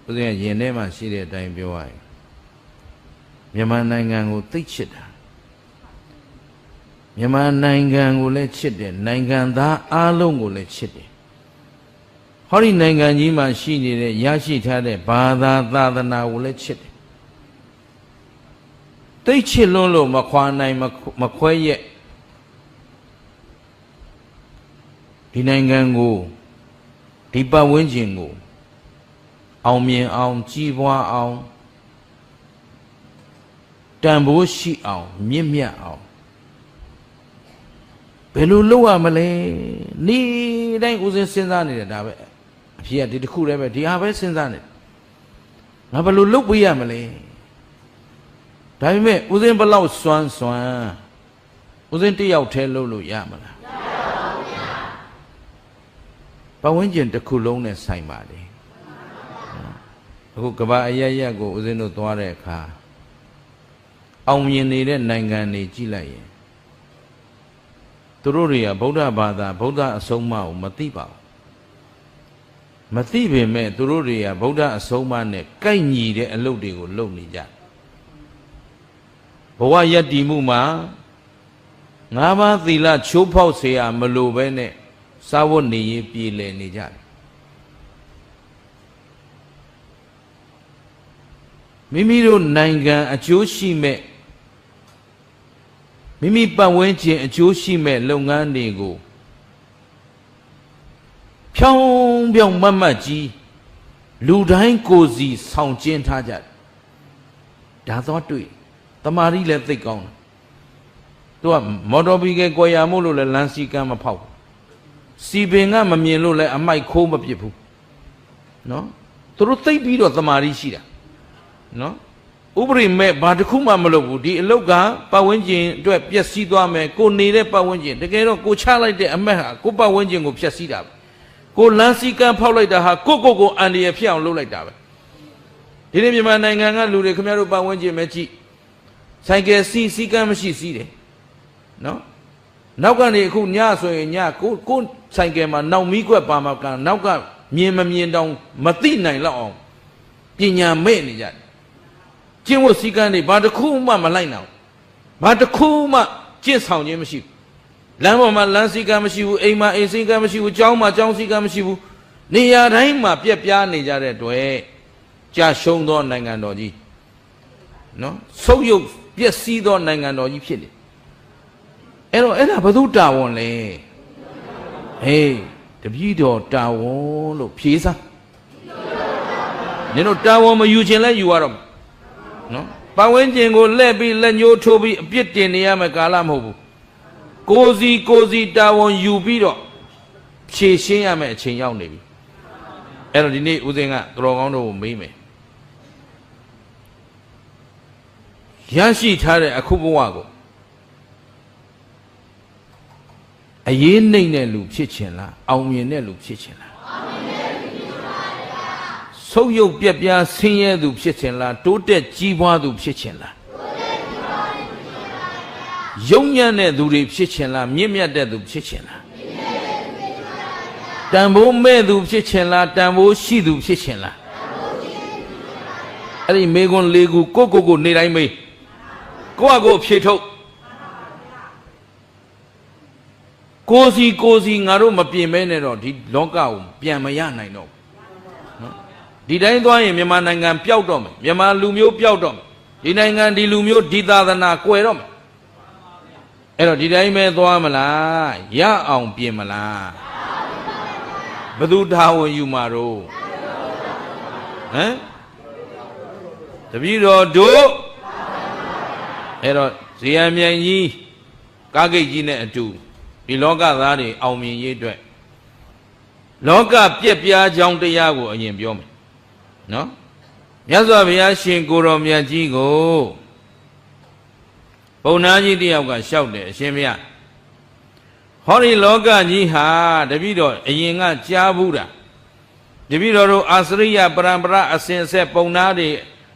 ဦးဇင်းရင်ထဲမှာရှိတဲ့အတိုင်းပြောရရင်မြန်မာနိုင်ငံကိုသိချစ်တာမြန်မာနိုင်ငံကိုလည်းချစ်တယ်နိုင်ငံသားအားလုံးကိုလည်းချစ်တယ်ဟောဒီနိုင်ငံကြီးမှာရှိနေတဲ့ရရှိထားတဲ့ဘာသာသာသနာကိုလည်းချစ်တယ်သိချစ်လွန်းလို့မခွာနိုင်မခွဲရက်ဒီနိုင်ငံကိုဒီပတ်ဝန်းကျင်ကိုအောင်မြင်အောင်ကြီးပွားအောင်တန်ဖိုးရှိအောင်မြင့်မြတ်အောင်ဘယ်လိုလုပ်ရမလဲနေ့တိုင်းဦးစင်းစဉ်းစားနေတယ်ဒါပဲအဖြစ်ကဒီတစ်ခုတည်းပဲဒီဟာပဲစဉ်းစားနေငါဘယ်လိုလုပ်ပေးရမလဲဒါပေမဲ့ဦးစင်းဘလောက်စွမ်းဦးစင်းတယောက်တည်းလုပ်လို့ရမလားမရပါဘူးဗျာပတ်ဝန်းကျင်တစ်ခုလုံးနဲ့ဆိုင်ပါတယ်အခုကမ္ဘာအရပ်ရပ်ကိုဦးဇင်းတို့သွားတဲ့အခါအောင်မြင်နေတဲ့နိုင်ငံတွေကြည့်လိုက်ရင်သူတို့တွေကဗုဒ္ဓဘာသာဗုဒ္ဓအဆုံးအမကိုမသိပါဘူးမသိပေမဲ့သူတို့တွေကဗုဒ္ဓအဆုံးအမနဲ့ကိုက်ညီတဲ့အလုပ်တွေကိုလုပ်နေကြဘဝယက်တည်မှုမှာ၅ပါးသီလချိုးဖောက်เสียမလိုပဲနဲ့စာဝတ်နေရေးပြည်လည်နေကြတယ်မိမိတို့နိုင်ငံအကျိုးရှိမဲ့မိမိပတ်ဝန်းကျင်အကျိုးရှိမဲ့လုပ်ငန်းတွေကိုဖြောင်းဖြောင်းမတ်မတ်ကြီးလူတိုင်းကိုယ်စီဆောင်ကျင်းထားကြတယ်ဒါတော့တွေ့တမာရီလည်းသိကောင်းတယ်သူကမော်တော်ဘီကယ်ကွယ်ရမို့လို့လည်းလမ်းစီကမ်းမဖောက်စီပင်ကမမြင်လို့လည်းအမိုက်ခိုးမပစ်ဘူးနော်သူတို့သိပြီးတော့တမာရီရှိတာနော်ဥပရိမဲ့ဘာတစ်ခုမှမလုပ်ဘူးဒီအလုတ်ကပတ်ဝန်းကျင်အတွက်ပျက်စီးသွားမယ်ကိုနေတဲ့ပတ်ဝန်းကျင်တကယ်တော့ကိုချလိုက်တဲ့အမက်ဟာကိုပတ်ဝန်းကျင်ကိုဖျက်ဆီးတာပဲကိုလမ်းစည်းကမ်းဖောက်လိုက်တာဟာကိုအန်ဒီရဖြစ်အောင်လုပ်လိုက်တာပဲဒီနေ့မြန်မာနိုင်ငံကလူတွေခင်ဗျားတို့ပတ်ဝန်းကျင်ပဲကြည့်ဆိုင်ကယ်စီးကမ်းမရှိစီးတယ်နော်နောက်ကနေအခုညဆိုရင်ညကိုဆိုင်ကယ်မှာနောက်မီးကွက်ပါမှာကနောက်ကမြင်မမြင်တောင်မသိနိုင်တော့အောင်ပညာမဲ့နေကြတယ်ကျင့်ဝတ်စည်းကမ်းတွေဘာတစ်ခုမှမလိုက်နိုင်ဘာတစ်ခုမှကျင့်ဆောင်ခြင်းမရှိဘူးလမ်းပေါ်မှာလမ်းစည်းကမ်းမရှိဘူးအိမ်မှာအိမ်စည်းကမ်းမရှိဘူးကျောင်းမှာကျောင်းစည်းကမ်းမရှိဘူးနေရာတိုင်းမှာပြက်ပြားနေကြတဲ့အတွက်ကြာရှုံးသောနိုင်ငံတော်ကြီးနော်ဆုပ်ယုပ်ပျက်စီးသောနိုင်ငံတော်ကြီးဖြစ်တယ်အဲ့တော့အဲ့ဒါဘယ်သူတာဝန်လဲဟေးတပည့်တော်တာဝန်လို့ဖြေစားနင်တို့တာဝန်မယူခြင်းလဲယူရတော့နော်ပတ်ဝန်းကျင်ကိုလှည့်ပြီးလက်ညှိုးထိုးပြီးအပြစ်တင်နေရမယ်ကာလမဟုတ်ဘူးကိုစီတာဝန်ယူပြီးတော့ဖြေရှင်းရမယ်အချိန်ရောက်နေပြီအဲ့တော့ဒီနေ့ဦးဇင်းကတော်ကောင်းတို့ကိုမေးမယ်ရရှိထားတဲ့အခုဘဝကိုအရေးနှိမ့်တဲ့လူဖြစ်ချင်လားအောင်မြင်တဲ့လူဖြစ်ချင်လားအောင်မြင်တဲ့လူဖြစ်ပါဗျာဆုပ်ယုပ်ပြက်ပြားဆင်းရဲသူဖြစ်ချင်လားတိုးတက်ကြီးပွားသူဖြစ်ချင်လားတိုးတက်ကြီးပွားသူဖြစ်ချင်ပါဗျာယုံညံ့တဲ့သူတွေဖြစ်ချင်လားမြင့်မြတ်တဲ့သူဖြစ်ချင်လားမြင့်မြတ်တဲ့သူဖြစ်ပါဗျာတန်ဖိုးမဲ့သူဖြစ်ချင်လားတန်ဖိုးရှိသူဖြစ်ချင်လားတန်ဖိုးရှိသူဖြစ်ပါဗျာအဲ့ဒီမေခွန်း၄ခုကိုနေတိုင်းမေးကိုဖြေထုတ်ကိုစီငါတို့မပြင်မဲနဲ့တော့ဒီလောကကိုပြန်မရနိုင်တော့ဘူးနော်ဒီတိုင်းသွားရင်မြန်မာနိုင်ငံပျောက်တော့မယ်မြန်မာလူမျိုးပျောက်တော့မယ်ဒီနိုင်ငံဒီလူမျိုးဒီသာသနာကွယ်တော့မယ်အဲ့တော့ဒီတိုင်းပဲသွားမလားရအောင်ပြင်မလားဘယ်သူတာဝန်ယူမှာတော့ဟမ်တပည့်တော်တို့အဲ့တော့ဇေယျမြိုင်ကြီးကားဂိတ်ကြီးနဲ့အတူဒီလောကသားတွေအောင်မြင်ရေးအတွက်လောကပြက်ပြားကြောင်းတရားကိုအရင်ပြောမယ်နော်မြတ်စွာဘုရားရှင်ကိုယ်တော်မြတ်ကြီးကိုဘုံနာကြီးတယောက်ကလျှောက်တယ်အရှင်ဘုရားဟောဒီလောကကြီးဟာတပည့်တော်အရင်ကကြားဘူးတာတပည့်တော်တို့အာစရိယပရံပရအစဉ်ဆက်ပုံနာတွေ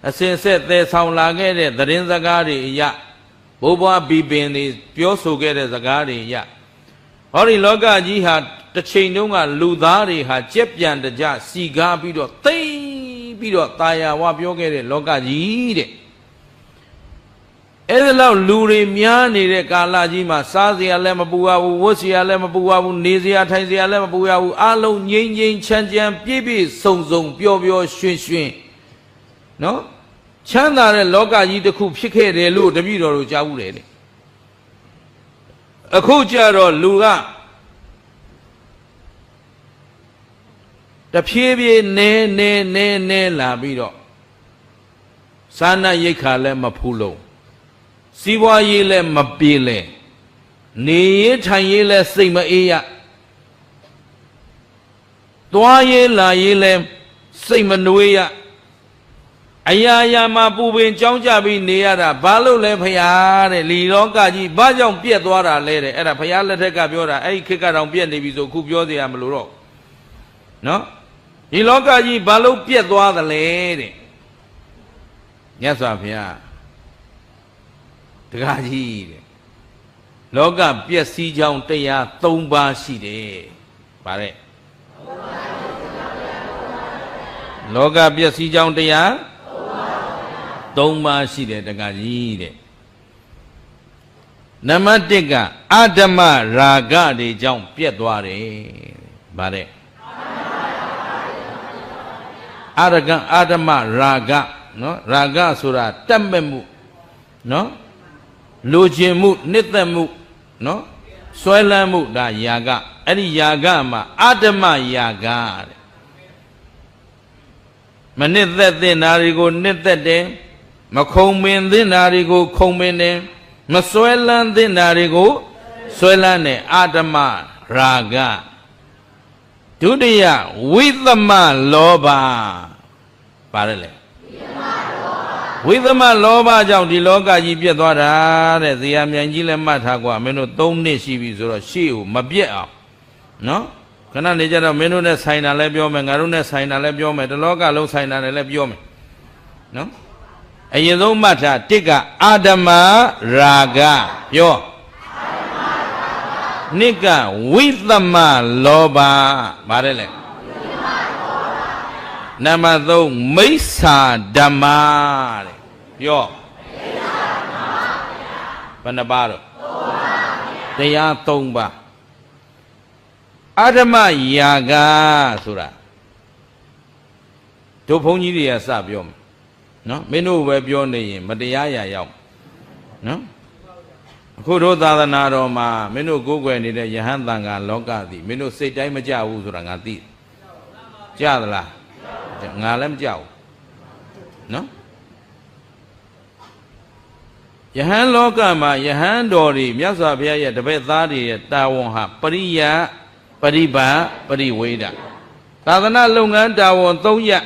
အစဉ်ဆက်သယ်ဆောင်လာခဲ့တဲ့သတင်းစကားတွေအရာဘိုးဘွားဘီပင်တွေပြောဆိုခဲ့တဲ့စကားတွေအရာဟောဒီလောကကြီးဟာတစ်ချိန်တုန်းကလူသားတွေဟာကြက်ပြန်တကြစီကားပြီးတော့သိမ့် ပြီးတော့ตายာဝပြောခဲ့တဲ့လောကကြီးတဲ့အဲ့ဒါလောက်လူတွေများနေတဲ့ကာလကြီးမှာစားစရာလည်းမပူရဘူးဝတ်စရာလည်းမပူရဘူးနေစရာထိုင်စရာလည်းမပူရဘူးအလုံးငြိမ်းငြိမ်းချမ်းချမ်းပြည့်ပြည့်စုံစုံပျော်ပျော်ရွှင်ရွှင်နော်ချမ်းသာတဲ့လောကကြီးတစ်ခုဖြစ်ခဲ့တယ်လို့တပည့်တော်တို့ကြားဘူးတယ်တဲ့အခုကြတော့လူကတဖြည်းဖြည်းနဲလာပြီးတော့စာနာရိတ်ခါလည်းမဖူးလုံးစီးပွားရေးလည်းမပြေလဲနေရထိုင်ရေးလည်းစိတ်မအေးရသွားရေးလာရေးလည်းစိတ်မနှွေးရအရာရာမှာပူပင်ကြောင်းကြပြီးနေရတာဘာလို့လဲဖရာတဲ့လီလောကကြီးဘာကြောင့်ပြက်သွားတာလဲတဲ့အဲ့ဒါဖရာလက်ထက်ကပြောတာအဲ့ဒီခေတ်ကတော့ပြက်နေပြီဆိုခုပြောเสียရမလို့တော့နော်ဒီလောကကြီးဘာလို့ပြက်သွားသလဲတဲ့မြတ်စွာဘုရားတကားကြီးတဲ့လောကပျက်စီးကြောင်းတရား၃ပါးရှိတယ်ဗါတဲ့လောကပျက်စီးကြောင်းတရား၃ပါးရှိတယ်တကားကြီးတဲ့နံပါတ်၁ကအဓမ္မရာဂတွေကြောင့်ပြက်သွားတယ်ဗါတဲ့အာဓမ္မရာဂနော်ရာဂဆိုတာတတ်မဲ့မှုနော်လိုချင်မှုနှစ်သက်မှုနော်ဆွဲလန်းမှုဒါယာကအဲ့ဒီယာကမှာအာဓမ္မယာကတဲ့မနှစ်သက်သင့်တာတွေကိုနှစ်သက်တယ်မခုံမင်သင့်တာတွေကိုခုံမင်တယ်မဆွဲလန်းသင့်တာတွေကိုဆွဲလန်းတယ်အာဓမ္မရာဂဒုတိယဝိသမလောဘပါတယ်လေဝိသမလောဘကြောင့်ဒီလောကကြီးပြတ်သွားတာတဲ့ဇေယျမြိုင်ကြီးလည်းမှတ်ထားกว่าမင်းတို့3နှစ်ရှိပြီဆိုတော့ရှေ့ကိုမပြတ်အောင်နော်ခဏနေကြတော့မင်းတို့နဲ့ဆိုင်တာလည်းပြောမယ်ငါတို့နဲ့ဆိုင်တာလည်းပြောမယ်တလောကလုံးဆိုင်တာလည်းပြောမယ်နော်အရင်ဆုံးမှတ်ထားတစ်ကအာဓမ္မရာဂပြောနှစ်ကဝိသမလောဘပါတယ်လေနံပါတ်3မိစ္ဆာဓမ္မတဲ့ပြောဘယ်နှပါတော့တရား3ပါအာဓမ္မယာကဆိုတာတို့ဘုန်းကြီးတွေကစပြောမယ်နော်မင်းတို့ပဲပြောနေရင်မတရားရာရောက်နော်အခုတို့သာသနာတော်မှာမင်းတို့ကိုးကွယ်နေတဲ့ယဟန်တန်ခါလောကသည်မင်းတို့စိတ်တိုင်းမကြဘူးဆိုတာငါသိကြသလားငါလည်းမကြောက်နော်ယဟန်လောကမှာယဟန်တော်တွေမြတ်စွာဘုရားရဲ့တပည့်သားတွေရဲ့တာဝန်ဟာပရိယပရိပါပရိဝေဒသာသနာလုပ်ငန်းတာဝန်3ရပ်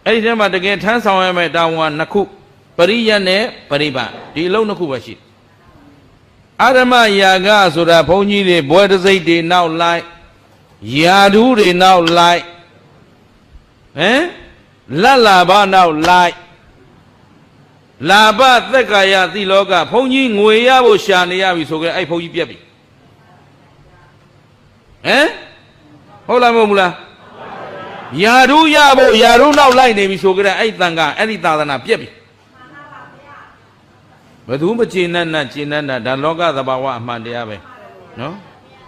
အဲ့ဒီထဲမှာတကယ်ထမ်းဆောင်ရမယ့်တာဝန်က2ခုပရိယနဲ့ပရိပါဒီအလုံး2ခုပဲရှိအာဓမ္မယာကဆိုတာဘုန်းကြီးတွေဘွယ်တစိတ်တွေနောက်လိုက်ယာဓုတွေနောက်လိုက်ဟမ်လတ်လာဘနောက်လိုက်လာဘသက်ကာယသီလောကဘုန်းကြီးငွေရဖို့ရှာနေရပြီဆိုကြအဲ့ဘုန်းကြီးပြက်ပြီဟမ်ဟုတ်လားမဟုတ်ဘူးလားယာဓုရဖို့ယာဓုနောက်လိုက်နေပြီဆိုကြအဲ့တန်ကအဲ့ဒီသာသနာပြက်ပြီဘယ်သူမကျေနပ်နပ်ကျေနပ်နပ်ဒါလောကသဘာဝအမှန်တရားပဲနော်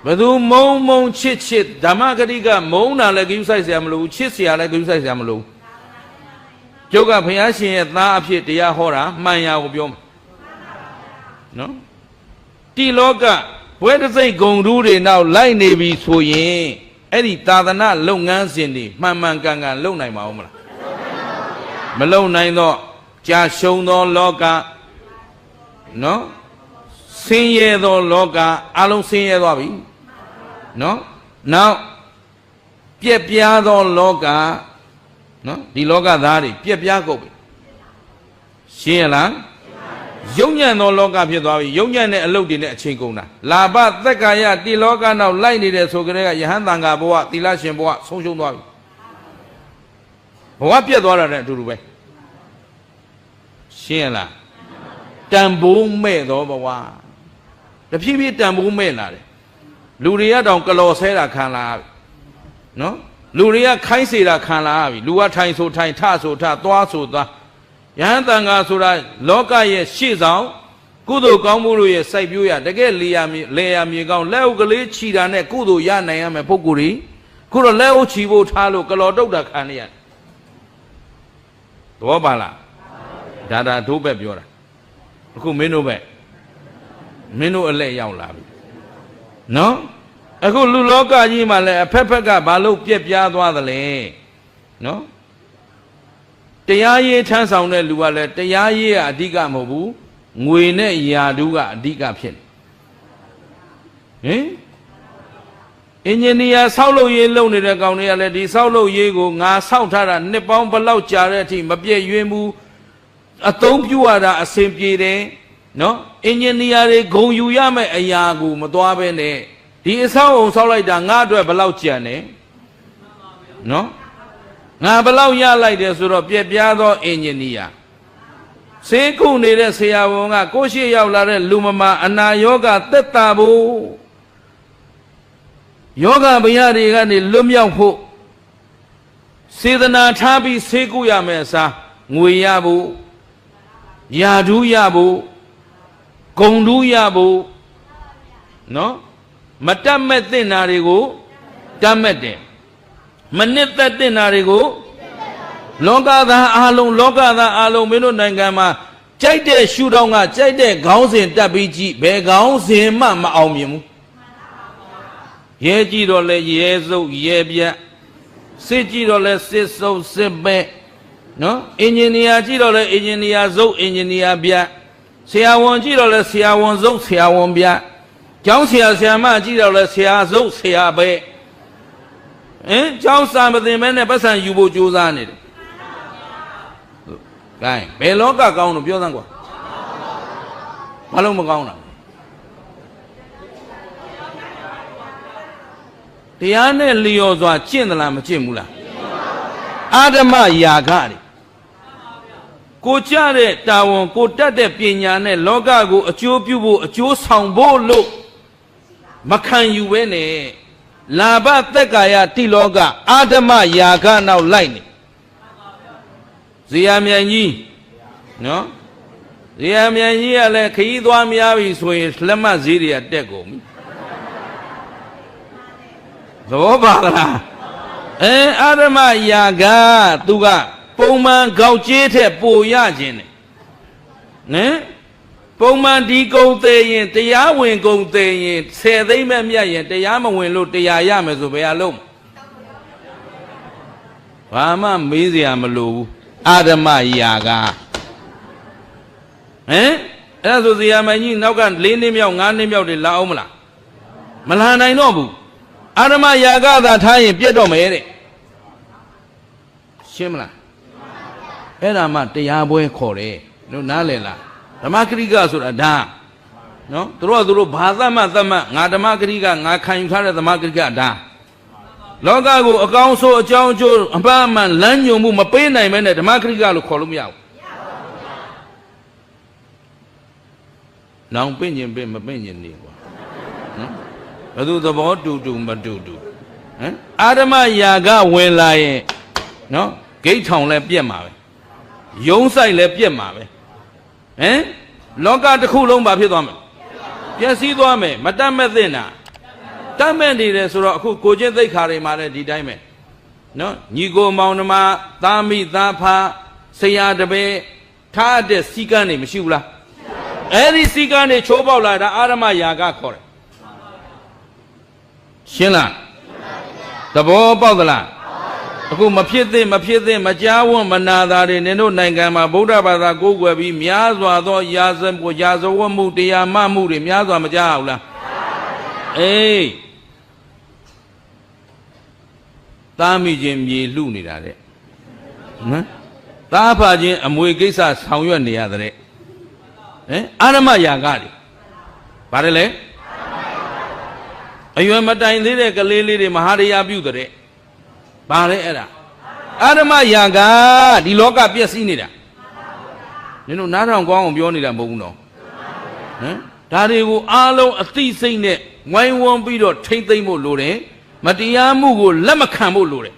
ဘယ်သူမုံချစ်ဓမ္မဂတိကမုံတာလည်းဂရုစိုက်เสียမလို့ချစ်เสียလည်းဂရုစိုက်เสียမလို့ကျုပ်ကဘုရားရှင်ရဲ့သားအဖြစ်တရားဟောတာမှန်ရကိုပြောမှာနော်တိလောကဘွဲတစိတ်ဂုံတူးတွေနောက်လိုက်နေပြီဆိုရင်အဲ့ဒီသာသနာလုပ်ငန်းစဉ်တွေမှန်မှန်ကန်ကန်လုပ်နိုင်မှာမလားမလုပ်နိုင်တော့ကြာရှုံသောလောကနော်ဆင်းရဲသောလောကအလုံးဆင်းရဲသွားပြီနော်နောက်ပြက်ပြားသောလောကနော်ဒီလောကသားတွေပြက်ပြားကုန်ပြီရှင်းရလားယုံညံ့သောလောကဖြစ်သွားပြီယုံညံ့တဲ့အလုပ်တွေနဲ့အချိန်ကုန်တာလာဘသက်ကာယတိလောကနောက်လိုက်နေတဲ့ဆိုကြတဲ့ကယဟန်တန်ခါဘဝသီလရှင်ဘဝဆုံးရှုံးသွားပြီဘဝပြက်သွားတာနဲ့အတူတူပဲရှင်းရလားတန်ဖိုးမဲ့သောဘဝတဖြည်းဖြည်းတန်ဖိုးမဲ့လာတယ်လူတွေကတောင်ကလော်ဆဲတာခံလာနော် လူတွေကခိုင်းစေတာခံလာပြီလူကထိုင်ဆိုထိုင်ထဆိုထသွားဆိုသွားယဟန်တန်ဃာဆိုတာလောကရဲ့ရှေ့ဆောင်ကုသိုလ်ကောင်းမှုတို့ရဲ့စိုက်ပျိုးရတကယ်လေယာမြေကောင်းလက်အုပ်ကလေးခြိတာနဲ့ကုသိုလ်ရနိုင်ရမယ်ပုဂ္ဂိုလ်ကြီးခုတော့လက်အုပ်ခြိဖို့ထားလို့ကလော်တုတ်တာခံရတော့ပါလားဒါတို့ပဲပြောတာအခုမင်းတို့အလက်ရောက်လာပြီနော်အခုလူလောကကြီးမှာလည်းအဖက်ဖက်ကဘာလို့ပြက်ပြားသွားသလဲနော်တရားရေးထမ်းဆောင်တဲ့လူကလည်းတရားရေးကအဓိကမဟုတ်ဘူးငွေနဲ့ယာဓုကအဓိကဖြစ်နေဟင်အင်ဂျင်နီယာဆောက်လုပ်ရေးလုပ်နေတဲ့ကောင်တွေကလည်းဒီဆောက်လုပ်ရေးကိုငါဆောက်ထားတာနှစ်ပေါင်းဘလောက်ကြာတဲ့အထိမပြည့်ရွေးမှုအသုံးပြုရတာအဆင်ပြေတယ်နော်အင်ဂျင်နီယာတွေဂုံယူရမယ့်အရာကိုမသွားဘဲနဲ့ဒီအဆောက်အုံဆောက်လိုက်တာငါအတွက်ဘလောက်ကြံတယ်နော်ငါဘလောက်ရလိုက်တယ်ဆိုတော့ပြက်ပြားသောအင်ဂျင်နီယာဆေးကုနေတဲ့ဆရာဝန်ကကိုရှိရောက်လာတဲ့လူမမာအနာယောဂသက်သာဖို့ယောဂဗျာတွေကနေလွတ်မြောက်ဖို့စေတနာထားပြီးဆေးကုရမယ်အစားငွေရဖို့ယာဓုရဖို့ဂုံဓုရဖို့နော်မတတ်မဲ့တင်နာတွေကိုတတ်မဲ့တယ်မနစ်သက်တင်နာတွေကိုလောကသားအားလုံးမင်းတို့နိုင်ငံမှာကြိုက်တဲ့ရှုထောင့်ကကြိုက်တဲ့ခေါင်းစဉ်တက်ပြီးကြည့်ဘယ်ခေါင်းစဉ်မှမအောင်မြင်ဘူးရဲကြည့်တော့လဲရဲစုပ်ရဲပြတ်စစ်ကြည့်တော့လဲစစ်စုပ်စစ်ပဲ့နော်အင်ဂျင်နီယာကြည့်တော့လဲအင်ဂျင်နီယာစုပ်အင်ဂျင်နီယာပြတ်ဆရာဝန်ကြည့်တော့လဲဆရာဝန်စုပ်ဆရာဝန်ပြတ်ကျောင်းဆရာမကြည့်တော့လဲဆရာစုပ်ဆရာပဲ့ကျောင်းစာမသင်မဲနဲ့ပတ်စံယူဖို့ကြိုးစားနေတယ်ကဲဘယ်လောကကောင်းလို့ပြောစမ်းကွာဘာလို့မကောင်းတာတရားနဲ့လျော်စွာကျင့်သလားမကျင့်ဘူးလားအာဓမယာဂတွေကိုကြတဲ့တာဝန်ကိုတတ်တဲ့ပညာနဲ့လောကကိုအကျိုးပြုဖို့အကျိုးဆောင်ဖို့လို့မခံယူပဲနဲ့လာဘသက်ကာယတိလောကအာဓမယာဂနောက်လိုက်နေဇေယျမြိုင်ကြီးနော်ဇေယျမြိုင်ကြီးကလည်းခရီးသွားများပြီဆိုရင်လက်မှတ်ဈေးတွေကတက်ကုန်ပြီသဘောပါလားအာဓမယာဂသူကပုံမှန်ကောက်ကျေးထက်ပိုရခြင်းတယ်နော်ပုံမှန်ဒီကုံသေးရင်တရားဝင်ကုံသေးရင်10သိမ့်မဲ့မြတ်ရင်တရားမဝင်လို့တရားရမယ်ဆိုဘယ်အလုံးဘာမှမေးစရာမလိုဘူးအာဓမယာဂအဲ့ဒါဆိုဇေယျမိုင်ကြီးနောက်က4နှစ်မြောက်5နှစ်မြောက်တွေလာအောင်မလားမလာနိုင်တော့ဘူးအာဓမယာဂသာထားရင်ပြတ်တော့မယ်တဲ့ရှင်းမလားအဲ့ဒါမှတရားပွဲခေါ်တယ်တို့နားလည်လားဓမ္မဂရိကဆိုတာဒါနော်သူတို့ဘာသမတ်ငါဓမ္မဂရိကငါခံယူထားတဲ့ဓမ္မဂရိကဒါလောကကိုအကောင်းဆုံးအကြောင်းအကျိုးအပန်းအမှန်လမ်းညွှန်မှုမပေးနိုင်မဲနဲ့ဓမ္မဂရိကလို့ခေါ်လို့မရဘူးနောင်ပင့်ခြင်းပင့်မပင့်ခြင်းနေကွာနော်ဘယ်သူသဘောတူမတူအာဓမယာဂဝင်လာရင်နော်ဂိတ်ထောင်လည်းပြက်မှာပဲယုံဆိုင်လည်းပြက်မှာပဲလောကတစ်ခုလုံးဘာဖြစ်သွားမလဲပျက်စီးသွားမယ်မတတ်မဲ့သင့်တာတတ်မဲ့နေတယ်ဆိုတော့အခုကိုချင်းသိက္ခာတွေမှာလည်းဒီတိုင်းပဲနော်ညီကိုမောင်နှမသားမိသားဖာဆရာတပည့်ထားတဲ့စီကံတွေမရှိဘူးလားအဲ့ဒီစီကံတွေချိုးပေါက်လာတာအာရမယာကခေါ်တယ်ရှင်းလားသဘောပေါက်သလားအခုမဖြစ်သင့်မကြားဝတ်မနာတာတွေနင်တို့နိုင်ငံမှာဗုဒ္ဓဘာသာကိုးကွယ်ပြီးများစွာသောရာဇဝတ်မှုတရားမမှုတွေများစွာမကြားဘူးလားသားမိခြင်းမြေလှုနေတာတဲ့နော်သားဖာခြင်းအမွေကိစ္စဆောင်ရွက်နေရတဲ့အာရမယာကတွေဘာလဲလဲအရွယ်မတိုင်သေးတဲ့ကလေးလေးတွေမဟာရိယာပြုတဲ့ဘာလဲအဲ့ဒါအာရမယာကဒီလောကပျက်စီးနေတာနင်တို့နားထောင်ကောင်းအောင်ပြောနေတာမဟုတ်ဘူးနော်ဒါတွေကိုအားလုံးအသိစိတ်နဲ့ဝိုင်းဝန်းပြီးတော့ထိမ့်သိမ့်ဖို့လိုတယ်မတရားမှုကိုလက်မခံဖို့လိုတယ်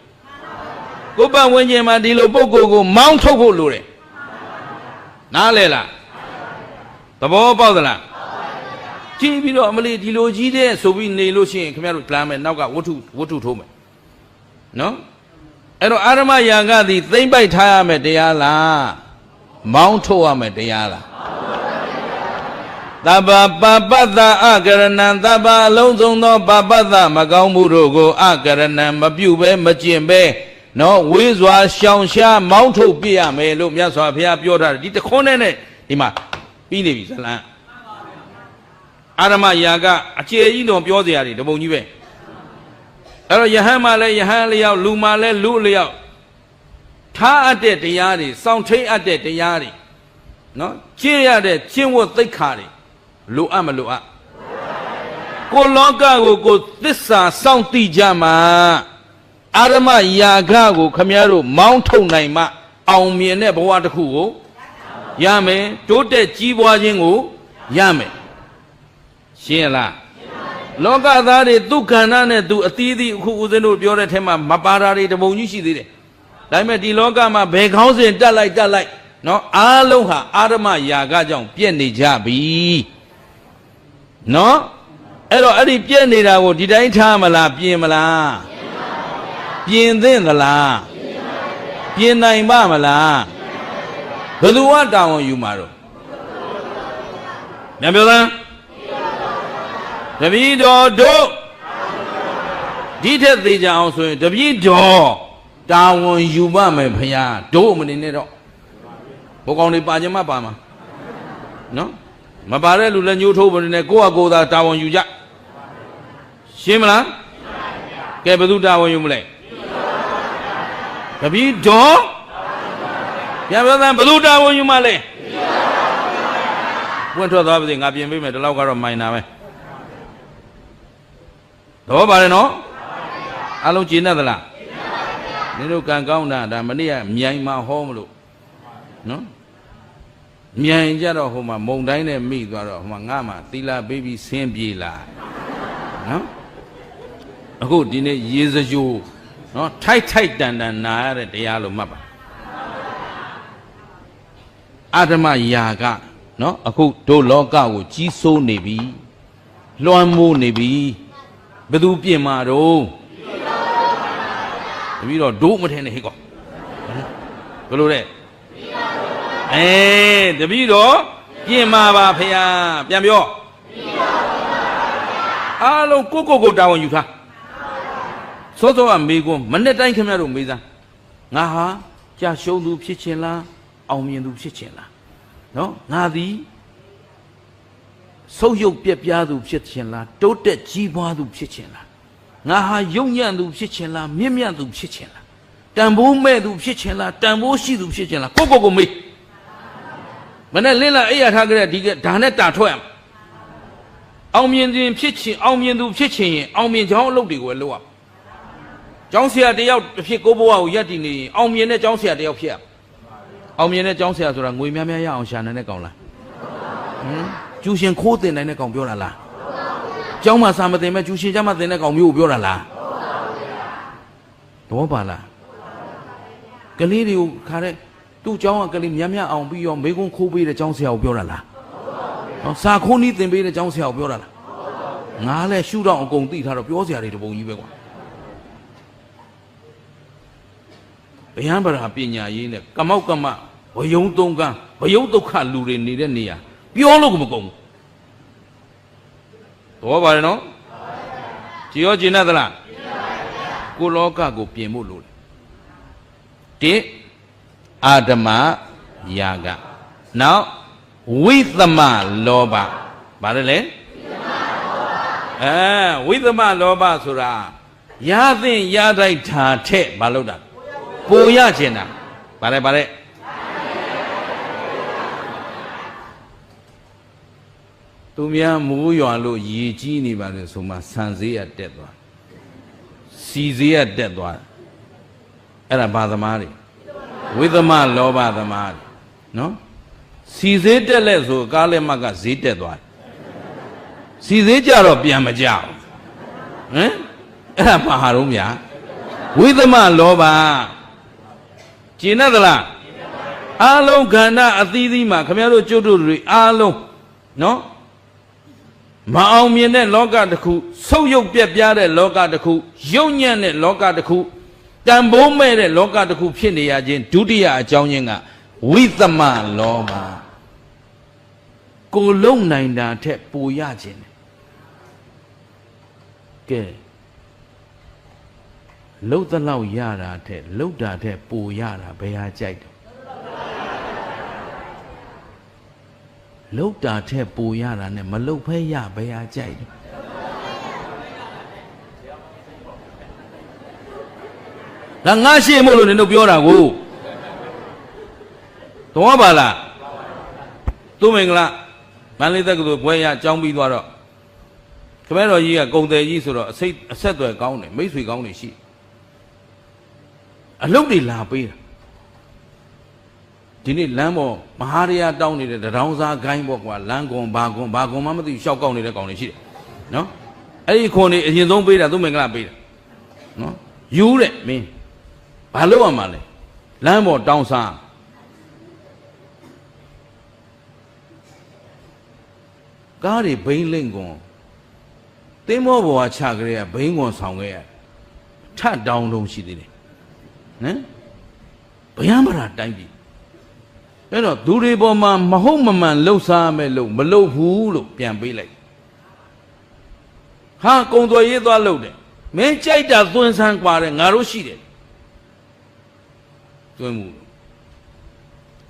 ကိုပတ်ဝန်းကျင်မှာဒီလိုပုဂ္ဂိုလ်ကိုမောင်းထုတ်ဖို့လိုတယ်နားလဲလားသဘောပေါက်သလားကြည့်ပြီးတော့အမလီဒီလိုကြီးတဲ့ဆိုပြီးနေလို့ရှိရင်ခင်ဗျားတို့လာမယ်နောက်ကဝတ္ထုထိုးမယ်နော်အဲ့တော့အာရမယာကသည်သိမ့်ပိုက်ထားရမယ်တရားလားမောင်းထုတ်ရမယ်တရားလားသဗ္ဗပပတ္တအကရဏံသဗ္ဗအလုံးစုံသောပပတ္တမကောင်းမှုတို့ကိုအကရဏံမပြုတ်ပဲမကျင့်ပဲနော်ဝေးစွာရှောင်ရှားမောင်းထုတ်ပြရမယ်လို့မြတ်စွာဘုရားပြောထားတယ်ဒီတခွန်းနဲ့ဒီမှာပြီးနေပြီဇလံအာရမယာကအကျေကြီးတော်ပြောစရာတွေတပုံကြီးပဲအဲ့တော့ယဟန်မှလည်းယဟန်လျောက်လူမှလည်းလူလျောက်ထားအပ်တဲ့တရားတွေစောင့်ထိန်အပ်တဲ့တရားတွေနော်ကျင့်ရတဲ့ကျင့်ဝတ်သိက္ခာတွေလိုအပ်မလိုအပ်ကိုလောကကိုသစ္စာစောင့်သိကြမှာအာရမယာကကိုခမည်းတော်မောင်းထုတ်နိုင်မှအောင်မြင်တဲ့ဘဝတစ်ခုကိုရမယ်တိုးတက်ကြီးပွားခြင်းကိုရမယ်ရှင်းလားလောကသားတွေသူခန္ဓာနဲ့သူအသီးသီးအခုဦးဇင်းတို့ပြောတဲ့ထဲမှာမပါတာတွေတပုံကြီးရှိသေးတယ်ဒါပေမဲ့ဒီလောကမှာဘယ်ခေါင်းစဉ်တက်လိုက်နော်အားလုံးဟာအာရမယာကကြောင့်ပြည့်နေကြပြီနော်အဲ့တော့အဲ့ဒီပြည့်နေတာကိုဒီတိုင်းထားမလားပြင်မလားပြင်သင့်သလားပြင်နိုင်ပါမလားဘယ်သူကတာဝန်ယူမှာတော့မြန်ပြောသားတပည့်တော်တို့ဒီထက်သေးကြအောင်ဆိုရင်တပည့်တော်တာဝန်ယူပါမယ်ဖရာတို့မနေနဲ့တော့ဘုကောင်တွေပါခြင်းမပါမှာနော်မပါတဲ့လူလည်းညှိုးထိုးပေါ်နေကိုယ့်အကိုယ်သာတာဝန်ယူကြရှင်းမလားကဲဘယ်သူတာဝန်ယူမလဲတပည့်တော်ပြန်ပြောသားဘယ်သူတာဝန်ယူမလဲပွင့်ထွက်သွားပါစေငါပြင်ပေးမယ်ဒီလောက်ကတော့မိုင်နာပဲတော့ပါတယ်နော်အလုံးကျင်းတတ်သလားနင်တို့ကံကောင်းတာဒါမနေ့ကမြိုင်မှာဟောမလို့နော်မြိုင်ကြတော့ဟိုမှာမုံတိုင်းနဲ့မိသွားတော့ဟိုမှာငါမှသီလာပေးပြီးဆင်းပြေးလာနော်အခုဒီနေ့ရေစကြိုနော်ထိုက်တန်နာရတဲ့တရားလို့မှတ်ပါအာဓမယာကနော်အခုတို့လောကကိုကြီးစိုးနေပြီလွှမ်းမိုးနေပြီဘယ်သူပြင်မှာတော့တပည့်တော်ဒို့မထင်နဲ့ဟဲ့ကောဘယ်လိုလဲတပည့်တော်ပြင်မှာပါဖေဟာပြန်ပြောအားလုံးကိုတာဝန်ယူထားစောစောကမေကွန်းမနေ့တိုင်းခင်ဗျားတို့မေးစမ်းငါဟာကြာရှုံးသူဖြစ်ခြင်းလားအောင်မြင်သူဖြစ်ခြင်းလားနော်ငါသည်ဆုပ်ယုပ်ပြက်ပြားသူဖြစ်ခြင်းလားတိုးတက်ကြီးပွားသူဖြစ်ခြင်းလားငါဟာယုံညံ့သူဖြစ်ခြင်းလားမြင့်မြတ်သူဖြစ်ခြင်းလားတန်ဖိုးမဲ့သူဖြစ်ခြင်းလားတန်ဖိုးရှိသူဖြစ်ခြင်းလားကိုမေးမနဲ့လင်းလာအိယာထားကြတဲ့ဒီကဒါနဲ့တာထွက်ရမယ်အောင်မြင်သူဖြစ်ခြင်းအောင်မြင်သူဖြစ်ခြင်းရင်အောင်မြင်ကြောင်းအလုပ်တွေကိုလုပ်ရမယ်ကျောင်းဆရာတယောက်တစ်ဖြစ်ကိုဘဝကိုယက်တည်နေရင်အောင်မြင်တဲ့ကျောင်းဆရာတယောက်ဖြစ်ရအောင်မြင်တဲ့ကျောင်းဆရာဆိုတာငွေများများရအောင်ရှာနိုင်တဲ့ကောင်လားကျူရှင်ခိုးတင်နိုင်တဲ့ကောင်ပြောတာလားကျောင်းမှာစာမတင်မဲ့ကျူရှင်ကျမ်းမှာတင်တဲ့ကောင်မျိုးကိုပြောတာလားတော့ပါလားကလေးတွေကိုခါတဲ့သူ့ကျောင်းကကလေးများများအောင်ပြီးရောမေကွန်းခိုးပေးတဲ့ကျောင်းဆရာကိုပြောတာလားစာခိုးနီးတင်ပေးတဲ့ကျောင်းဆရာကိုပြောတာလားငါလည်းရှုတော့အကုန်သိထားတော့ပြောစရာတွေတပုံကြီးပဲကွာဗျံပရာပညာရေးနဲ့ကမောက်ကမဘယုံသုံးကန်းဘယုံဒုက္ခလူတွေနေတဲ့နေရာပြောလို့ကိုမကုန်ဘူးတော့ပါတယ်နော်ကြည်ရောကျင်တတ်သလားကိုလောကကိုပြင်ဖို့လိုတယ်အာဓမယာကနောက်ဝိသမလောဘဘာလဲဝိသမလောဘဆိုတာရသင့်ရတိုက်တာထက်မလုပ်တာပိုရကျင်တာဗါလဲသူများမိုးရွာလို့ရေကြီးနေပါလေဆိုမှဆန်ဈေးရတက်သွားစီဈေးရတက်သွားအဲ့ဒါဘာသမားတွေဝိသမလောဘသမားတွေနော်စီဈေးတက်လဲဆိုကားလက်မကဈေးတက်သွားစီဈေးကြတော့ပြန်မကြောက်အဲ့ဒါဘာဟာတော့ဗျာဝိသမလောဘ ကျေနပ်သလားအားလုံးခန္ဓာအသီးသီးမှာခင်ဗျားတို့ကျုပ်တို့တွေအားလုံးနော်မအောင်မြင်တဲ့လောကတစ်ခုဆုပ်ယုပ်ပြက်ပြားတဲ့လောကတစ်ခုယုံညံ့တဲ့လောကတစ်ခုတန်ဖိုးမဲ့တဲ့လောကတစ်ခုဖြစ်နေရခြင်းဒုတိယအကြောင်းရင်းကဝိသမလောဘကိုလုံနိုင်တာထက်ပိုရခြင်းကဲလှုပ်သလောက်ရတာထက်လှုပ်တာထက်ပိုရတာဘယ်ဟာကြိုက်တယ်လှုပ်တာထက်ပိုရတာနဲ့မလှုပ်ဖဲရဘယ်ဟာကြိုက်တယ်ဒါငါရှိမို့လို့နင်တို့ပြောတာကိုတော့ပါလားသူမင်္ဂလာမန္တလေးတက္ကသိုလ်ဘွဲရအကြောင်းပြီးသွားတော့ခမဲတော်ကြီးကကုံတယ်ကြီးဆိုတော့အဆက်အသွယ်ကောင်းတယ်မိတ်ဆွေကောင်းတွေရှိအလုပ်တွေလာပေးတာဒီနေ့လမ်းပေါ်မဟာရရတောင်းနေတဲ့တောင်စားခိုင်းပေါ့ကွာလမ်းကွန်ဘာကွန်မှမသိရှောက်ကောက်နေတဲ့ကောင်တွေရှိတယ်နော်အဲ့ဒီခွန်တွေအရင်ဆုံးပေးတာသူမင်္ဂလာပေးတာနော်ယူတဲ့မင်းဘာလို့ရမှာလဲလမ်းပေါ်တောင်းစားကားတွေဘိန်းလင့်ကွန်တင်းမောဘွားချကြရဘိန်းကွန်ဆောင်ခဲ့ရထတောင်းတုံးရှိသေးတယ်နော်ဗျာမရာတိုင်းပြီအဲ့တော့သူတွေပေါ်မှာမဟုတ်မမှန်လှုပ်ရှားမဲ့လို့မလှုပ်ဘူးလို့ပြန်ပေးလိုက်ဟာကုံသွယ်ရေးသွားလှုပ်တယ်မင်းကြိုက်တာသွင်းဆန်းกว่าတယ်ငါတို့ရှိတယ်သွင်းမှု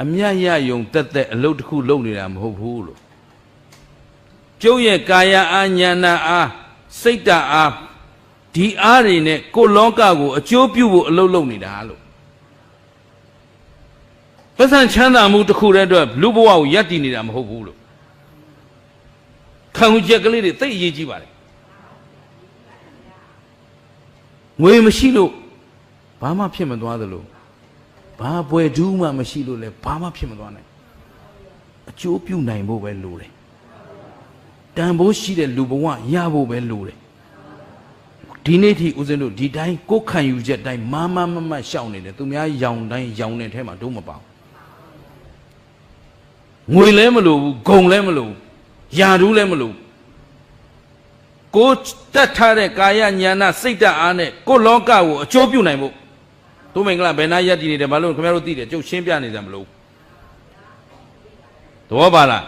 အမြတ်ရယုံတက်တက်အလုပ်တစ်ခုလုပ်နေတာမဟုတ်ဘူးလို့ကျုပ်ရဲ့ကာယအာညာဏအားစိတ်တအားဒီအားတွေနဲ့ကိုယ်လောကကိုအကျိုးပြုဖို့အလုပ်လုပ်နေတာလို့ပစ္စံချမ်းသာမှုတစ်ခုတည်းအတွက်လူဘဝကိုယက်တည်နေတာမဟုတ်ဘူးလို့ခံယူချက်ကလေးတွေသိအရေးကြီးပါတယ်ငွေမရှိလို့ဘာမှဖြစ်မသွားသလိုဘာပွဲဒူးမှမရှိလို့လည်းဘာမှဖြစ်မသွားနိုင်အကျိုးပြုနိုင်ဖို့ပဲလိုတယ်တန်ဖိုးရှိတဲ့လူဘဝရဖို့ပဲလိုတယ်ဒီနေ့ထိဦးဇင်းတို့ဒီတိုင်းကိုယ်ခံယူချက်တိုင်းမရှောင်နေတယ်သူများရောင်တိုင်းရောင်တဲ့ထဲမှာတို့မပေါငွေလည်းမလိုဘူးဂုံလည်းမလိုဘူးယာဒူးလည်းမလိုဘူးကိုတတ်ထားတဲ့ကာယဉာဏစိတ်ဓာတ်အားနဲ့ကိုလောကကိုအကျိုးပြုနိုင်ဖို့သူမင်္ဂလာဘယ်နာရက်တည်နေတယ်ဘာလို့ခင်ဗျားတို့သိတယ်ကျုပ်ရှင်းပြနေကြမလို့သဘောပါလား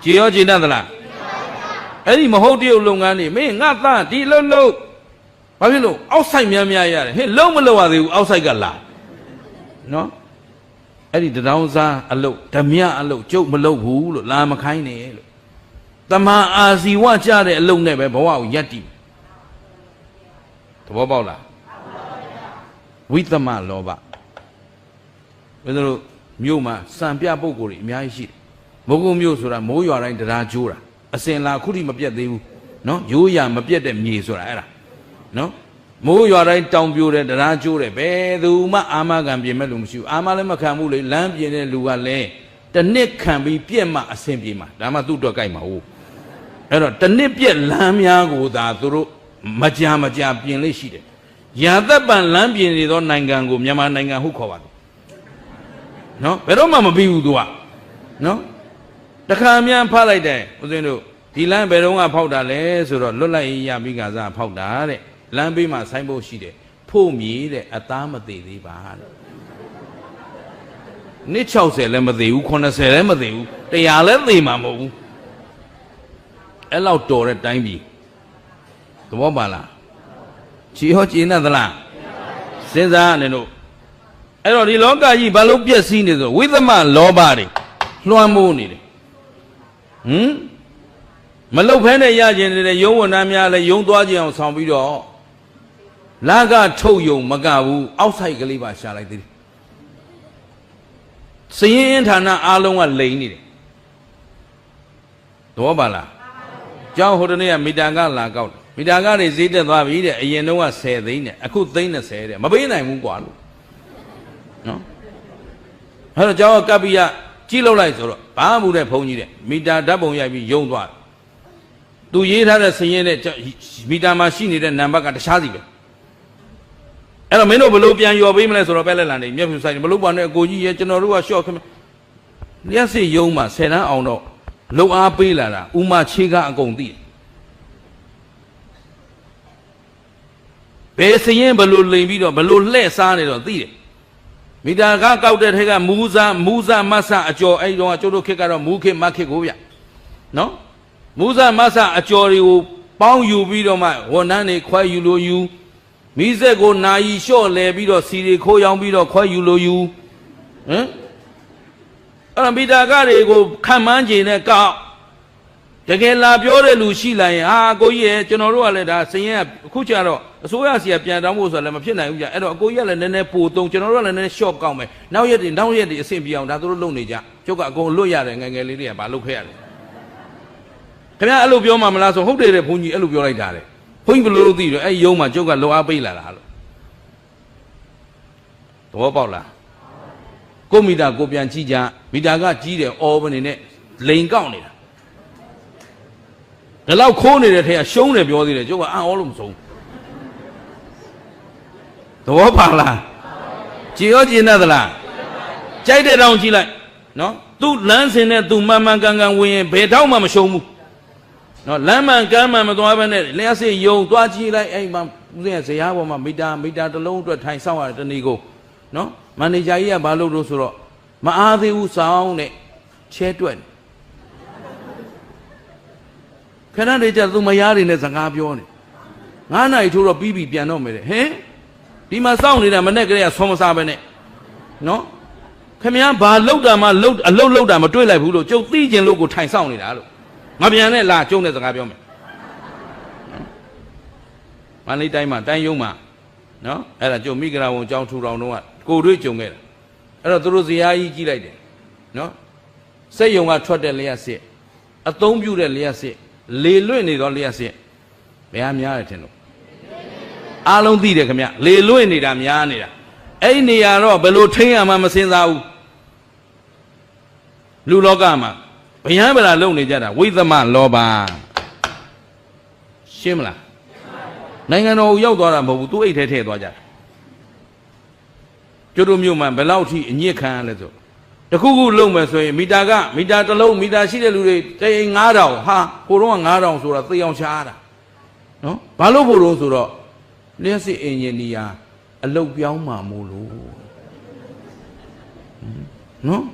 ကြည်ရောကြည်တတ်သလားအဲ့ဒီမဟုတ်တရုပ်လုပ်ငန်းတွေမင်းငါသားဒီလှုပ်ဘာဖြစ်လို့အောက်ဆိုင်များရတယ်ဟဲ့လုံးမလုပ်ရသေးဘူးအောက်ဆိုင်ကလာနော်အဲ့ဒီတောင်စားအလုတ်ဓမြအလုတ်ကျုပ်မလုပ်ဘူးလို့လာမခိုင်းနဲ့လို့တမန်အာဇီဝကြတဲ့အလုတ်နဲ့ပဲဘဝကိုယက်တည်သဘောပေါက်လားဝိသမလောဘဘယ်လိုမြို့မှာစံပြပုဂ္ဂိုလ်တွေအများကြီးရှိတယ်မိုးကုတ်မြို့ဆိုတာမိုးရွာတိုင်းတရားကျိုးတာအစင်လာခုထိမပြတ်သေးဘူးနော်ရိုးရမပြတ်တဲ့မြေဆိုတာအဲ့ဒါနော်မိုးရွာတိုင်းတောင်ပြိုတယ်တရားကျိုးတယ်ဘယ်သူမှအာမခံပြင်မဲ့လူမရှိဘူးအာမလည်းမခံဘူးလေလမ်းပြင်တဲ့လူကလည်းတစ်နှစ်ခံပြီးပြက်မှအစင်ပြေမှာဒါမှသူ့တော့ကြိုက်မှာဟုတ်အဲ့တော့တစ်နှစ်ပြက်လမ်းများကိုသာသူတို့မကြာပြင်လေးရှိတယ်ရာသက်ပံလမ်းပြင်နေသောနိုင်ငံကိုမြန်မာနိုင်ငံဟုခေါ်ပါတယ်နော်ဘယ်တော့မှမပြီးဘူးသူကနော်တခါမြန်ဖတ်လိုက်တယ်ဦးဇင်းတို့ဒီလမ်းဘယ်တော့မှဖောက်တာလဲဆိုတော့လွတ်လိုက်ရပြီးကစားဖောက်တာတဲ့လမ်းဘေးမှာဆိုင်းဖို့ရှိတယ်ဖို့မြေတဲ့အသားမသေးသေးပါတဲ့နှစ်60လည်းမသေးဘူး80လည်းမသေးဘူး100လည်းသေမှာမဟုတ်ဘူးအဲ့လောက်တော်တဲ့တိုင်းပြည်သဘောပါလားချီဟောကျင်းသလားစဉ်းစားနေလို့အဲ့တော့ဒီလောကကြီးဘာလို့ပြည့်စည်နေဆိုဝိသမလောဘတွေလွှမ်းမိုးနေတယ်မလုတ်ဖဲနဲ့ရကျင်တဲ့ယုံဝဏ္ဏများလည်းယုံသွားကြအောင်ဆောင်ပြီးတော့လာကထုတ်ယုံမကဘူးအောက်ဆိုင်ကလေးပါရှာလိုက်သေးတယ်စရင်ဌာနအားလုံးကလိန်နေတယ်သဘောပါလားကျောင်းဟိုတနေ့ကမီတာကလာကောက်မီတာကတွေဈေးတက်သွားပြီတဲ့အရင်တုန်းက10သိန်းနဲ့အခုသိန်း20တဲ့မပေးနိုင်ဘူးကွာလို့နော်အဲ့တော့ကျောင်းကကပ်ပြီးကြည့်လောက်လိုက်ဆိုတော့ဘာမှမဟုတ်တဲ့ဘုန်းကြီးတဲ့မီတာဓာတ်ပုံရိုက်ပြီးယုံသွားသူရေးထားတဲ့စရင်တဲ့မီတာမှာရှိနေတဲ့နံပါတ်ကတခြားစီပဲ အဲ့တော့မင်းတို့ဘလို့ပြန်ယော်ပေးမလဲဆိုတော့ပဲလက်လန်နေမျက်ဖြူဆိုင်ဘလို့ပါနဲ့အကိုကြီးရဲ့ကျွန်တော်တို့ကရှော့ခမလျှက်စစ်ယုံမှာ10တန်းအောင်တော့လုံအားပေးလာတာဥမာချေကအကုန်သိဘယ်စရင်ဘလို့လိန်ပြီးတော့ဘလို့လှဲ့စားနေတော့သိတယ်မီတာကကောက်တဲ့ထဲကမူးစားမဆအကျော်အဲ့တော့ကျိုးတို့ခက်ကတော့မူးခက်မခက်ကိုဗျနော်မူးစားမဆအကျော်တွေကိုပေါင်းယူပြီးတော့မှဝန်ထမ်းတွေခွဲယူလို့ယူမိစက်ကိုနာယီလျှော့လဲပြီးတော့စီတွေခိုးရောင်းပြီးတော့ခွဲယူလို့ယူဟမ်အဲ့တော့မီတာကတွေကိုခံမှန်းကျင်နဲ့ကောက်တကယ်လာပြောတဲ့လူရှိလာရင်ဟာကိုကြီးရဲ့ကျွန်တော်တို့ကလည်းဒါစရင်ကအခုကျတော့အစိုးရစီကပြန်တောင်းဖို့ဆိုလည်းမဖြစ်နိုင်ဘူးကြာအဲ့တော့အကိုကြီးကလည်းနည်းနည်းပိုသုံးကျွန်တော်တို့ကလည်းနည်းနည်း short ကောက်မယ်နောက်ရက်တွေအဆင်ပြေအောင်ဒါသူတို့လုပ်နေကြကျုပ်ကအကုန်လွတ်ရတယ်ငယ်ငယ်လေးတွေကဘာလုပ်ခဲ့ရတယ်ခင်ဗျာအဲ့လိုပြောမှမလားဆိုဟုတ်တယ်တဲ့ဘုန်းကြီးအဲ့လိုပြောလိုက်တာလေဘုန်းကြီးဘယ်လိုလုပ်သိတယ်အဲ့ရုံးမှာကျုပ်ကလောအားပေးလာတာလို့သဘောပေါက်လားကိုမီတာကိုပြန်ကြည့်ကြမီတာကကြီးတယ်အော်ဘနေနဲ့လိန်ကောက်နေတာဒါလောက်ခိုးနေတဲ့ထဲကရှုံးတယ်ပြောသေးတယ်ကျုပ်ကအံ့ဩလို့မဆုံးသဘောပါလားကြည်ရောကြည်နေသလားကြိုက်တဲ့တောင်ကြည့်လိုက်နော်သူ့လမ်းစဉ်နဲ့သူမှန်မှန်ကန်ကန်ဝင်ရင်ဘယ်တော့မှမရှုံးဘူးနော်လမ်းမှန်ကမ်းမှန်မသွားဘဲနဲ့လျှက်စစ်ယုံသွားကြည့်လိုက်အဲ့မှာဦးဇင်းရဲ့ဇရာပေါ်မှာမီတာတစ်လုံးအတွက်ထိုင်ဆောင်ရတယ်တဏီကိုနော်မန်နေဂျာကြီးကဘာလုပ်လို့ဆိုတော့မအားသေးဘူးစောင်းနဲ့ချဲတွက်ခဏတည်းကျသူမယားတွေနဲ့စကားပြောနေ9 နာရီထိုးတော့ပြီးပြီပြန်တော့မယ်တဲ့ဟင်ဒီမှာစောင့်နေတာမနဲ့ကလေးကဆွမ်းမစားပဲနဲ့နော်ခင်ဗျားဘာလောက်တာမှအလုတ်လောက်တာမတွေ့လိုက်ဘူးလို့ကျုပ်သိကျင်လို့ကိုထိုင်ဆောင်နေတာလို့ငါပြန်နဲ့လာကျုံနဲ့စကားပြောမယ်မန္တလေးတိုင်းမှာတိုင်းရုံးမှာနော်အဲ့ဒါကျုံမိဂရာဝန်ကျောင်းထူထောင်တော့ကိုတွေ့ကြုံခဲ့တာအဲ့တော့သူတို့ဇရာကြီးကြီးလိုက်တယ်နော်စက်ယုံကထွက်တဲ့လျှက်စစ်အသုံးပြုတဲ့လျှက်စစ်လေလွင့်နေတော့လျှက်စစ်ဘယ်ဟာများတယ်ထင်လို့အားလုံးသိတယ်ခင်ဗျလေလွင့်နေတာများနေတာအဲ့ဒီနေရာတော့ဘယ်လိုထိန်းရမှမစင်စားဘူးလူလောကမှာဗျံဗလာလုံနေကြတာဝိသမလောဘရှင်းမလားနိုင်ငံတော်ကိုရောက်သွားတာမဟုတ်ဘူးသူ့အိတ်ထဲထည့်သွားကြတာကျွတ်တို့မြို့မှာဘယ်လောက်ထိအညစ်ခံရလဲဆိုတခုခုလုံမယ်ဆိုရင်မီတာတစ်လုံးမီတာရှိတဲ့လူတွေတိမ်9000ဟာကိုတော့9000ဆိုတာသိအောင်ရှားတာနော်ဘာလို့ဖို့တော့ဆိုတော့လျှက်စစ်အင်ဂျင်နီယာအလုတ်ပြောင်းမှာမို့လို့နော်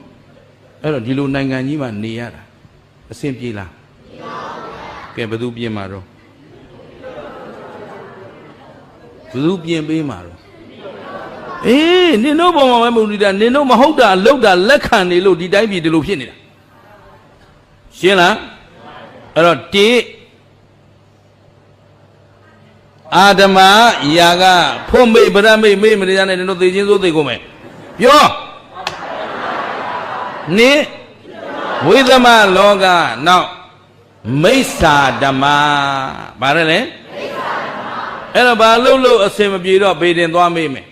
အဲ့တော့ဒီလိုနိုင်ငံကြီးမှာနေရတာအဆင်ပြေလားကဲဘယ်သူပြင်မှာတော့ဘယ်သူပြင်ပေးမှာတော့အေးနင်တို့ပုံမှာပဲမဟုတ်ဘူးဒါနင်တို့မဟုတ်တာလောက်တာလက်ခံနေလို့ဒီတိုင်းပြည်ဒီလိုဖြစ်နေတာရှင်းလားအဲ့တော့တိအာဓမယာကဖွင့်မိတ်ဗရမိတ်မေ့မရတဲ့နင်တို့သိချင်းစိုးသိကုန်မယ်ပြောနိဝိသမလောကနောက်မိစ္ဆာဓမ္မဗါရလဲအဲ့တော့ဘာလို့အစင်မပြေတော့ဘေးတင်သွားမေးမယ်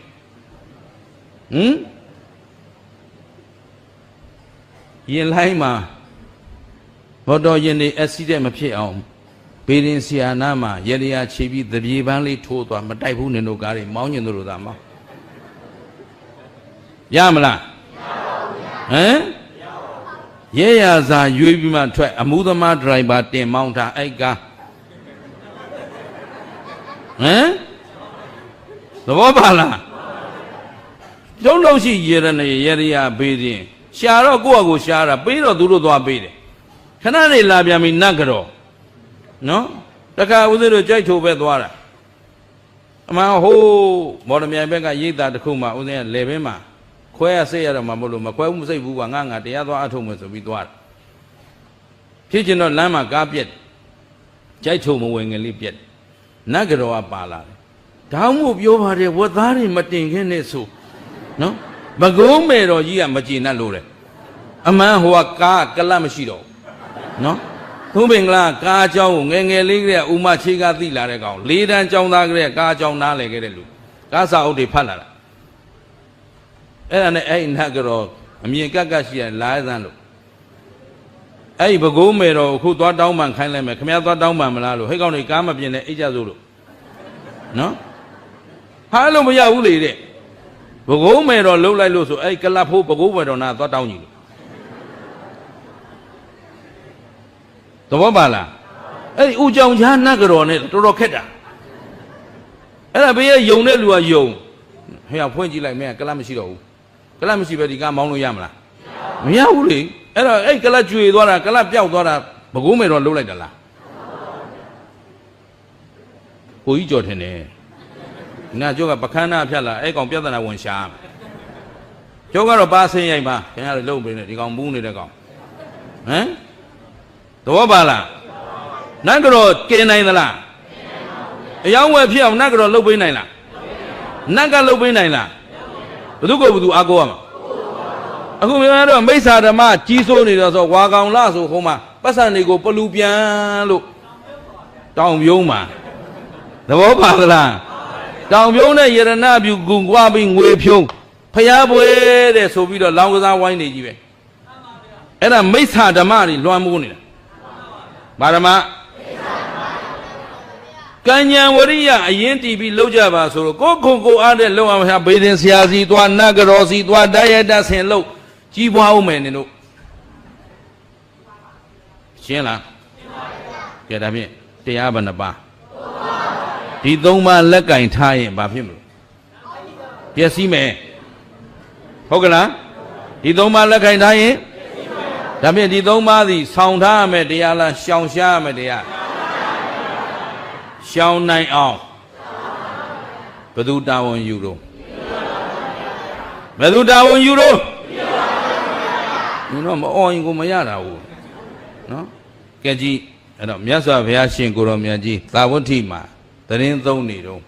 ရင်လိုင်းမှာဘော်တော်ရင်တွေအက်ဆီဒင့်မဖြစ်အောင်ဘေးရင်ဆီယာနာမှာရရချီပြီးတပြေပန်းလေးထိုးသွားမတိုက်ဘူးနင်တို့ကားတွေမောင်းကျင်တို့သာမောင်းရမလားဟမ်ရဲရစာရွေးပြီးမှထွက်အမှုသမားဒရိုင်ဘာတင်မောင်းထားအဲ့ကားဟမ်သဘောပါလားကျုံတော့ရှိရရဘေးရင်ရှာတော့ကိုယ့်အကိုရှာတာပေးတော့သူတို့သွားပေးတယ်ခဏနေလာပြန်ပြီနတ်ကြောနော်တခါဦးဇင်းတို့ကြိုက်ထိုးပဲသွားတာအမှန်ဟိုးမော်ဒမြိုင်ဘက်ကရိတ်တာတစ်ခုမှဦးဇင်းကလေဘင်းမှာခွဲရစိတ်ရတော့မှမလို့မခွဲဘူးမစိတ်ဘူးကငါတရားသွားအထုတ်မယ်ဆိုပြီးသွားတာဖြစ်ချင်တော့လမ်းမှာကားပြက်ကြိုက်ထိုးမဝင်ငယ်လေးပြက်နတ်ကြောကပါလာတယ်ဒါမှမဟုတ်ပြောပါတယ်ဝတ်သားတွေမတင်ခင်းနဲ့ဆိုနော်မကုန်းမယ်တော်ကြီးကမကြည်နဲ့လို့တယ်အမှန်ဟိုကကားကလတ်မရှိတော့နော်သုံးပင်ကလားကားအကြောင်းကိုငယ်ငယ်လေးကဥမချေကသိလာတဲ့ကောင်၄တန်းကြောင်းသားကလေးကားအကြောင်းနားလဲခဲ့တဲ့လူကားစာအုပ်တွေဖတ်လာတာအဲ့ဒါနဲ့အဲ့နတ်ကတော့အမြင်ကက်ကရှိရလာစမ်းလို့အဲ့ဒီဘကုန်းမယ်တော်အခုသွားတောင်းပန်ခိုင်းလိုက်မယ်ခင်ဗျားသွားတောင်းပန်မလားလို့ဟဲ့ကောင်တွေကားမပြင်းနဲ့အိတ်ကြစို့လို့နော်ဟ ဟာလို့မရဘူးလေတဲ့ဘကုံးမယ်တော့လှုပ်လိုက်လို့ဆိုအဲ့ကလပ်ဖို့ဘကုံးမယ်တော့နာသွားတောင်းကြည့်လို့သဘောပါလားအဲ့ဒီဥကြောင်ချားနတ်ကြော်နဲ့တော်တော်ခက်တာအဲ့ဒါဘေးကယုံတဲ့လူကယုံဟဲ့ဖွင့်ကြည့်လိုက်မင်းကလပ်မရှိတော့ဘူးကလပ်မရှိပဲဒီကမောင်းလို့ရမလားမရဘူးလေအဲ့တော့အဲ့ကလပ်ကျွေသွားတာကလပ်ပျောက်သွားတာဘကုံးမယ်တော့လှုပ်လိုက်တာလားကိုကြီးကြော်ထင်တယ်နာကျော်ကပခန်းနာဖြတ်လာအဲ့ကောင်ပြဿနာဝင်ရှာကျော်ကတော့ပါဆင်းရိုက်ပါခင်ဗျားတို့လုံပေးနေဒီကောင်မူးနေတဲ့ကောင်ဟမ်သဘောပါလားနတ်ကတော့ကင်နိုင်သလားအယောင်းဝယ်ဖြစ်အောင်နတ်ကတော့လှုပ်ပေးနိုင်လားနတ်ကလှုပ်ပေးနိုင်လားဘယ်သူကဘယ်သူအားကိုးရမှာအခုမြင်ရတော့မိစ္ဆာဓမ္မကြီးစိုးနေတော့ဆိုဝါကောင်လားဆိုဟိုမှာပတ်စံတွေကိုပလူပြန်လို့တောင်ပြုံးမှာသဘောပါသလားတောင်ပြုံးနဲ့ယရဏပြုကူကွာပြီးငွေဖြုံးဖျားပွဲတဲ့ဆိုပြီးတော့လောင်ကစားဝိုင်းနေကြီးပဲအဲ့ဒါမိစ္ဆာဓမ္မတွေလွှမ်းမိုးနေတာဘာဓမ္မကဉ္ဉံဝရိယအရင်တီးပြီးလောက်ကြပါဆိုတော့ကိုခုံကိုအားတဲ့လောက်အောင်ဘေးတင်ဆရာစီသွားနတ်ကတော်စီသွားတရတဆင်လို့ကြီးပွားအောင်မယ်နင်တို့ရှင်းလားကဲဒါဖြင့်တရားဘယ်နှပါဒီသုံးပါးလက်ကင်ထားရင်ဘာဖြစ်မလို့ပျက်စီးမယ်ဟုတ်ကလားဒီသုံးပါးလက်ကင်ထားရင်ဒါဖြင့်ဒီသုံးပါးသည်ဆောင်ထားရမယ်တရားလားရှောင်ရှားရမယ်တရားရှောင်နိုင်အောင်ဘယ်သူတာဝန်ယူတော့ဘယ်သူတာဝန်ယူတော့ညတော့မအော်ရင်ကိုမရတာဘူးနော်ကဲကြည့်အဲ့တော့မြတ်စွာဘုရားရှင်ကိုရောမြတ်ကြီးသာဝတ္ထိမှာသတင်းသုံးနေတော့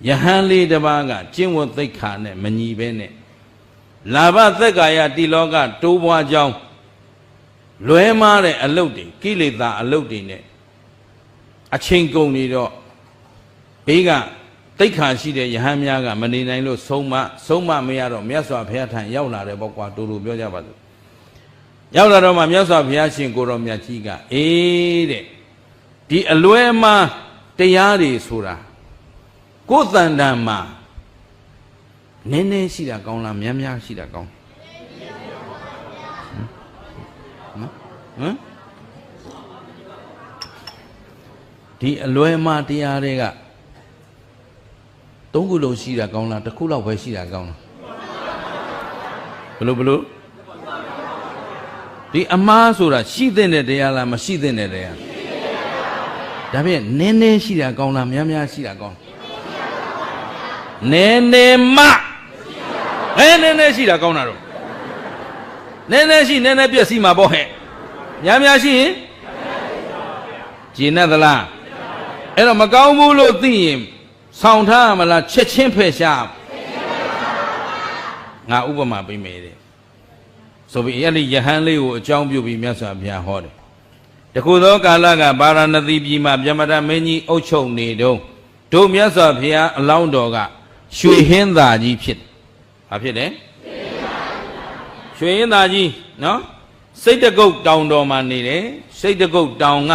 ယဟန်လေးတစ်ပါးကကျင့်ဝတ်သိက္ခာနဲ့မညီပဲနဲ့လာဘသက်ကာယတိလောကတိုးပွားကြောင်းလွဲမားတဲ့အလုတ်တွေကိလေသာအလုတ်တွေနဲ့အချိန်ကုန်နေတော့ဘေးကသိက္ခာရှိတဲ့ယဟန်များကမနေနိုင်လို့ဆုံးမမရတော့မြတ်စွာဘုရားထံရောက်လာတယ်ပေါ့ကွာတူတူပြောကြပါစို့ရောက်လာတော့မှမြတ်စွာဘုရားရှင်ကိုရောမြတ်ကြီးကအေးတဲ့ဒီအလွဲမားတရားတွေဆိုတာကိုယ်တန်တန်မှာနည်းနည်းရှိတာကောင်းလားများများရှိတာကောင်းဟမ်ဒီအလွဲမားတရားတွေကသုံးခုလုံးရှိတာကောင်းလားတစ်ခုလောက်ပဲရှိတာကောင်းလားဘလို့ဒီအမှားဆိုတာရှိတဲ့တရားလားမရှိတဲ့တရားဒါဖြင့်နည်းနည်းရှိတာကောင်းလားများများရှိတာကောင်းနည်းနည်းမှနည်းနည်းရှိတာကောင်းတာတော့နည်းနည်းရှိနည်းနည်းပြည့်စည်မှာပေါ့ဟဲ့များများရှိရင်ကျင်တ်သလားအဲ့တော့မကောင်းဘူးလို့သိရင်ဆောင်ထားမလားချက်ချင်းဖယ်ရှားငါဥပမာပေးမယ်တဲ့ဆိုပြီးအဲ့ဒီယဟန်လေးကိုအကြောင်းပြုပြီးမြတ်စွာဘုရားဟောတယ်တခုသောကာလကဗာရာဏသီပြည်မှာဗျမဒမင်းကြီးအုပ်ချုပ်နေတုန်းတို့မြတ်စွာဘုရားအလောင်းတော်ကရွှေဟင်းသာကြီးဖြစ်တယ်။ဘာဖြစ်လဲ။ရွှေဟင်းသာကြီးနော်စိတ်တကုတ်တောင်တော်မှာနေတယ်စိတ်တကုတ်တောင်က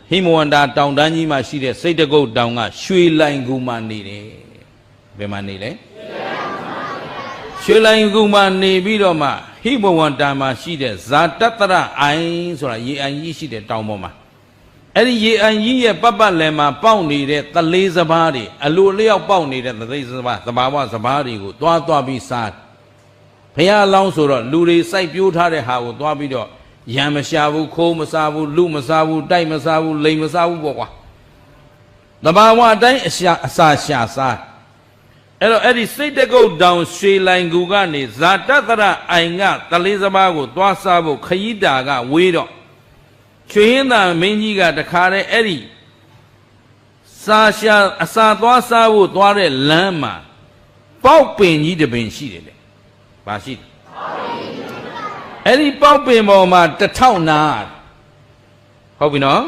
ဟိမဝန္တာတောင်တန်းကြီးမှာရှိတဲ့စိတ်တကုတ်တောင်ကရွှေလိုင်ကူမှာနေတယ်။ဘယ်မှာနေလဲ။ရွှေလိုင်ကူမှာနေပြီးတော့မှဟိမဝန္တာမှာရှိတဲ့ဇာတတရအိုင်ဆိုတာရေအိုင်ကြီးရှိတဲ့တောင်ပေါ်မှာအဲ့ဒီရေအိုင်ကြီးရဲ့ပတ်ပတ်လည်မှာပေါက်နေတဲ့သလေးစဘာတွေအလိုလျောက်ပေါက်နေတဲ့သလေးစဘာသဘာဝစဘာတွေကိုသွားပြီးစားဘုရားအလောင်းဆိုတော့လူတွေစိုက်ပျိုးထားတဲ့ဟာကိုသွားပြီးတော့ရံမရှာဘူးခိုးမစားဘူးလူမစားဘူးတိုက်မစားဘူးလိမ်မစားဘူးပေါ့ကွာသဘာဝအတိုင်းအစာရှာစားအဲ့တော့အဲ့ဒီစိတ်တကုတ်တောင်ရွှေလိုင်ကူကနေဇာတတရအိုင်ကသလေးစဘာကိုသွားစားဖို့ခရီးတာကဝေးတော့ရွှေဟင်းသာမင်းကြီးကတခါတည်းအဲ့ဒီအစာသွားစားဖို့သွားတဲ့လမ်းမှာပေါက်ပင်ကြီးတစ်ပင်ရှိတယ်လေ။ဘာရှိလဲ။အဲ့ဒီပေါက်ပင်ပေါ်မှာ1000နာဟုတ်ပြီနော်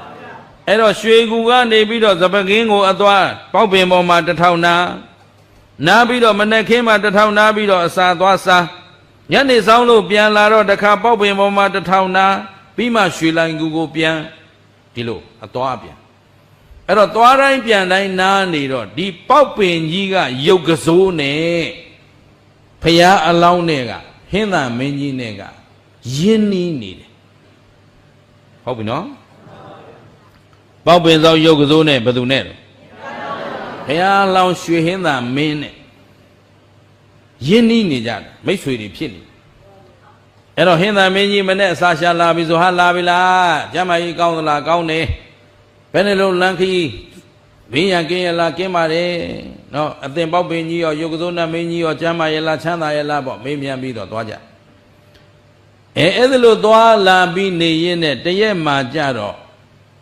။အဲ့တော့ရွှေကူကနေပြီးတော့စပကင်းကိုအသွားပေါက်ပင်ပေါ်မှာ1000နာပြီးတော့မနက်ခင်းမှာ1000နာပြီးတော့အစာသွားစားညနေဆောင်လို့ပြန်လာတော့တခါပေါက်ပင်ပေါ်မှာ1000နာပြီးမှရွှေလိုင်ကူကိုပြန်ဒီလိုအသွားပြန် အဲ့တော့သွားတိုင်းပြန်တိုင်းနားနေတော့ဒီပေါက်ပင်ကြီးကရုပ်ကစိုးနဲ့ဖရာအလောင်းနဲ့ကဟင်းသာမင်းကြီးနဲ့ကယဉ်နီးနေတယ်ဟုတ်ပြီနော်ပေါက်ပင်သောရုပ်ကစိုးနဲ့ဘယ်သူနဲ့ဘုရားလောင်းရွှေဟင်းသာမင်းနဲ့ယဉ်နီးနေကြတယ်မိတ်ဆွေတွေဖြစ်နေအဲ့တော့ဟင်းသာမင်းကြီးမနဲ့အစာရှာလာပြီဆိုဟာလာပြီလားကျမကြီးကောင်းသလားကောင်းတယ်ဘယ်နဲ့လုံးလမ်းခီးဘင်းရကင်းရလားကင်းပါတယ်နော်အသင်ပေါက်ပင်ကြီးရောရုပ်ကစိုးနတ်မင်းကြီးရောကျမရလားချမ်းသာရလားပေါ့မေးမြန်းပြီးတော့သွားကြအဲ့ဒါလို့သွားလာပြီးနေရင်းနဲ့တရက်မှကြတော့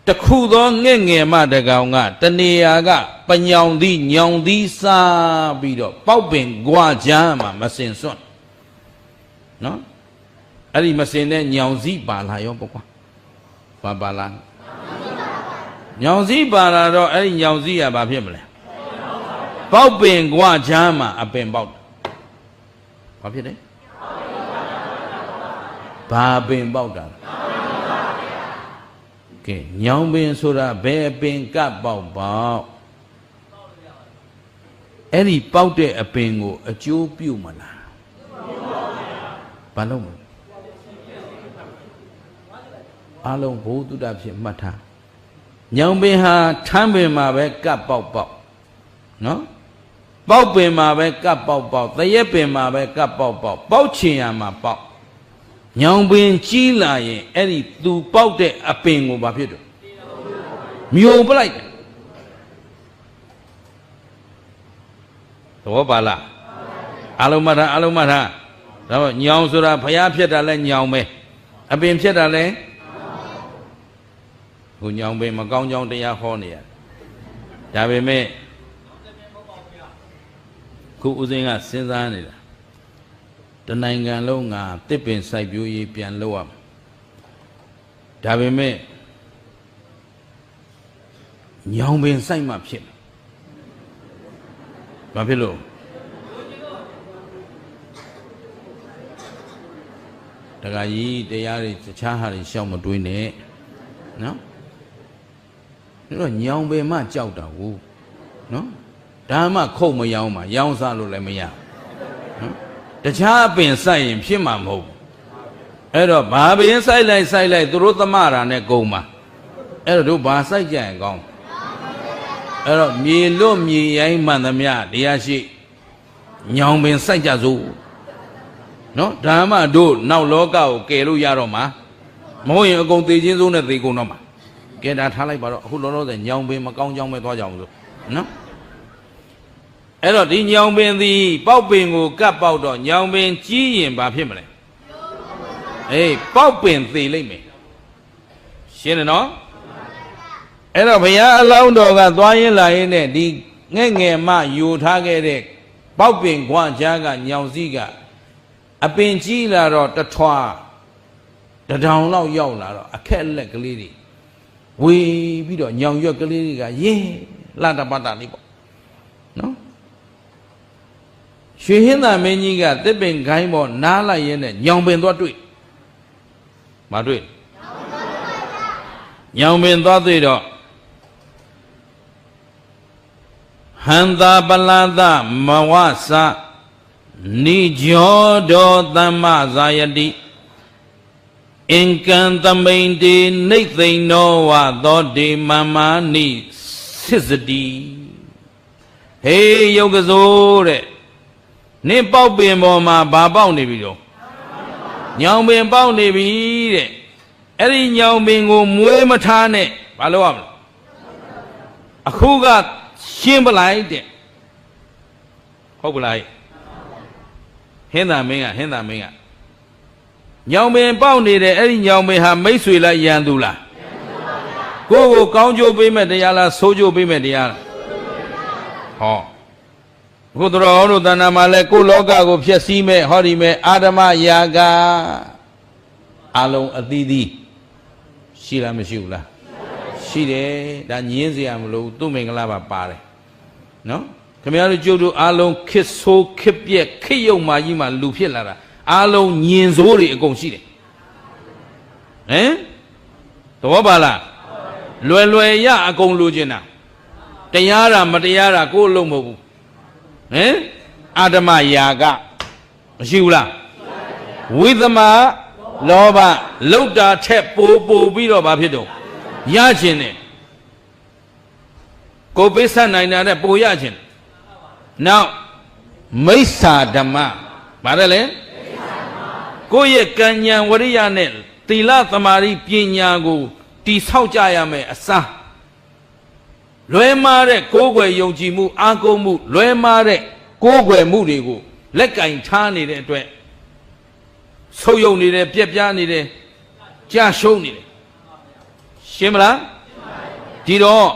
တခုသောငဲ့ငယ်မတကောင်ကတနေရာကပညောင်သီးညောင်သီးစားပြီးတော့ပေါက်ပင်ကွာချမ်းမှာမစင်စွန့်နော်အဲ့ဒီမစင်တဲ့ညောင်စည်းပါလာရောပေါ့ကွာဘာပါလာညောင်စည်းပါလာတော့အဲ့ဒီညောင်စည်းကဘာဖြစ်မလဲပေါက်ပင်ကွာချမ်းမှာအပင်ပေါက်ဘာဖြစ်လဲဘာပင်ပေါက်တာကဲညောင်ပင်ဆိုတာဘယ်အပင်ကပေါက်ပေါက်အဲ့ဒီပေါက်တဲ့အပင်ကိုအကျိုးပြုမလားဘာလို့မလဲအားလုံးဘုသူတ္တဖြစ်မှတ်ထားညောင်ပင်ဟာထမ်းပင်မှာပဲကပ်ပေါက်ပေါက်နော်ပေါက်ပင်မှာပဲကပ်ပေါက်ပေါက်သရက်ပင်မှာပဲကပ်ပေါက်ပေါက်ပေါက်ချင်ရမှာပေါက်ညောင်ပင်ကြီးလာရင်အဲ့ဒီသူပေါက်တဲ့အပင်ကိုဘာဖြစ်တော့မြုံပလိုက်တယ်သဘောပါလားအလုံးမထားအလုံးမထားဒါတော့ညောင်ဆိုတာဘုရားဖြစ်တာလဲညောင်ပဲအပင်ဖြစ်တာလဲခုညောင်ပင်မကောင်းကြောင်းတရားဟောနေရဒါပေမဲ့ခုဦးစင်းကစဉ်းစားနေတာတနိုင်ငံလုံးငါတစ်ပင်စိုက်ပျိုးရေးပြန်လုပ်ရမှာဒါပေမဲ့ညောင်ပင်စိုက်မှဖြစ်မယ်ဘာဖြစ်လို့တခါကြီးတရားတွေတခြားဟာတွေရှောက်မတွေးနဲ့နော်ဒါတော့ညောင်ပင်မှကြောက်တာကိုနော်ဒါမှခုတ်မရောင်းမှာရောင်းစားလို့လည်းမရနော်တခြားပင်စိုက်ရင်ဖြစ်မှာမဟုတ်အဲ့တော့ဘာပင်စိုက်လိုက်သူတို့သမရာနဲ့ကုန်မှာအဲ့တော့တို့ဘာစိုက်ကြရင်ကောင်းအဲ့တော့မြေလွတ်မြေရိုင်းမှန်သမျှတရားရှိညောင်ပင်စိုက်ကြစို့နော်ဒါမှတို့နောက်လောကကိုကယ်လို့ရတော့မှာမဟုတ်ရင်အကုန်သေခြင်းစိုးနဲ့သေကုန်တော့မှာကဲဒါထားလိုက်ပါတော့အခုလောလောဆယ်ညောင်ပင်မကောင်းကြောင်းပဲသွားကြအောင်ဆိုနော်အဲ့တော့ဒီညောင်ပင်သည်ပေါက်ပင်ကိုကပ်ပေါက်တော့ညောင်ပင်ကြီးရင်ဘာဖြစ်မလဲအေးပေါက်ပင်သေလိမ့်မယ်ရှင်းတယ်နော်အဲ့တော့ဘုရားအလောင်းတော်ကသွားရင်လာရင်နဲ့ဒီငဲ့ငယ်မှယူထားခဲ့တဲ့ပေါက်ပင်ခွာချားကညောင်စည်းကအပင်ကြီးလာတော့တထွားတထောင်လောက်ရောက်လာတော့အခက်လက်ကလေးတွေဝေပြီးတော့ညောင်ရွက်ကလေးတွေကရင်းလာတပတ်တာလေးပေါ့နော်ရွှေဟင်းသာမင်းကြီးကတစ်ပင်ခိုင်းပေါ်နားလိုက်ရင်းနဲ့ညောင်ပင်သွားတွေ့မတွေ့ညောင်ပင်သွားတွေ့တော့ဟန္တာပလာဒမဝသနိကြောဒောသမ္မဇာယတိအင်ကံသမိန်တေနိသိဏောဝသောတေမမ္မာနိစစ်စတိဟေးယုတ်ကစိုးတဲ့နင်းပေါက်ပင်ပေါ်မှာဘာပေါက်နေပြီတော့ညောင်ပင်ပေါက်နေပြီတဲ့အဲ့ဒီညောင်ပင်ကိုမွေးမထားနဲ့ဘာလို့ရမလဲအခုကရှင်းပလိုက်တဲ့ဟုတ်ပလားဟင်းသာမင်းကညောင်ပင်ပေါက်နေတဲ့အဲ့ဒီညောင်ပင်ဟာမိတ်ဆွေလားရန်သူလားကိုကိုကောင်းကျိုးပေးမဲ့တရားလားဆိုးကျိုးပေးမဲ့တရားလားဟောအခုတော်တို့တဏ္ဍာမှာလဲကိုလောကကိုဖျက်ဆီးမဲ့ဟောဒီမဲ့အာဓမယာကအလုံးအသီးသီးရှိလားမရှိဘူးလားရှိတယ်ဒါညင်းစရာမလိုသူ့မင်္ဂလာပါပါတယ်နော်ခင်ဗျားတို့ကျုပ်တို့အားလုံးခစ်ဆိုးခစ်ပြက်ခစ်ယုံမာကြီးမှလူဖြစ်လာတာအားလုံးညင်စိုးတွေအကုန်ရှိတယ်ဟမ်သဘောပါလားလွယ်လွယ်ရအကုန်လိုချင်တာ တရားမတရားကိုလုံးမဟုတ်ဘူးဟင်အာဓမယာကမရှိဘူးလားဝိသမလောဘလုတ်တာထက်ပိုပြီးတော့ဘာဖြစ်တော့ရခြင်းနဲ့ကိုပိဿနိုင်တာနဲ့ပိုရခြင်းနောက်မိစ္ဆာဓမ္မဘာလဲလဲကိုယ့်ရဲ့ကံဉာဏ်ဝရိယနဲ့သီလသမာဓိပညာကိုတိဆောက်ကြရမယ်အစားလွဲမားတဲ့ကိုယ်ွယ်ယုံကြည်မှုအားကိုးမှုလွဲမားတဲ့ကိုယ်ွယ်မှုတွေကိုလက်ကင်ထားနေတဲ့အတွက်ဆုပ်ယုပ်နေတယ်ပြက်ပြားနေတယ်ကြာရှုံးနေတယ်ရှင်းမလားဒီတော့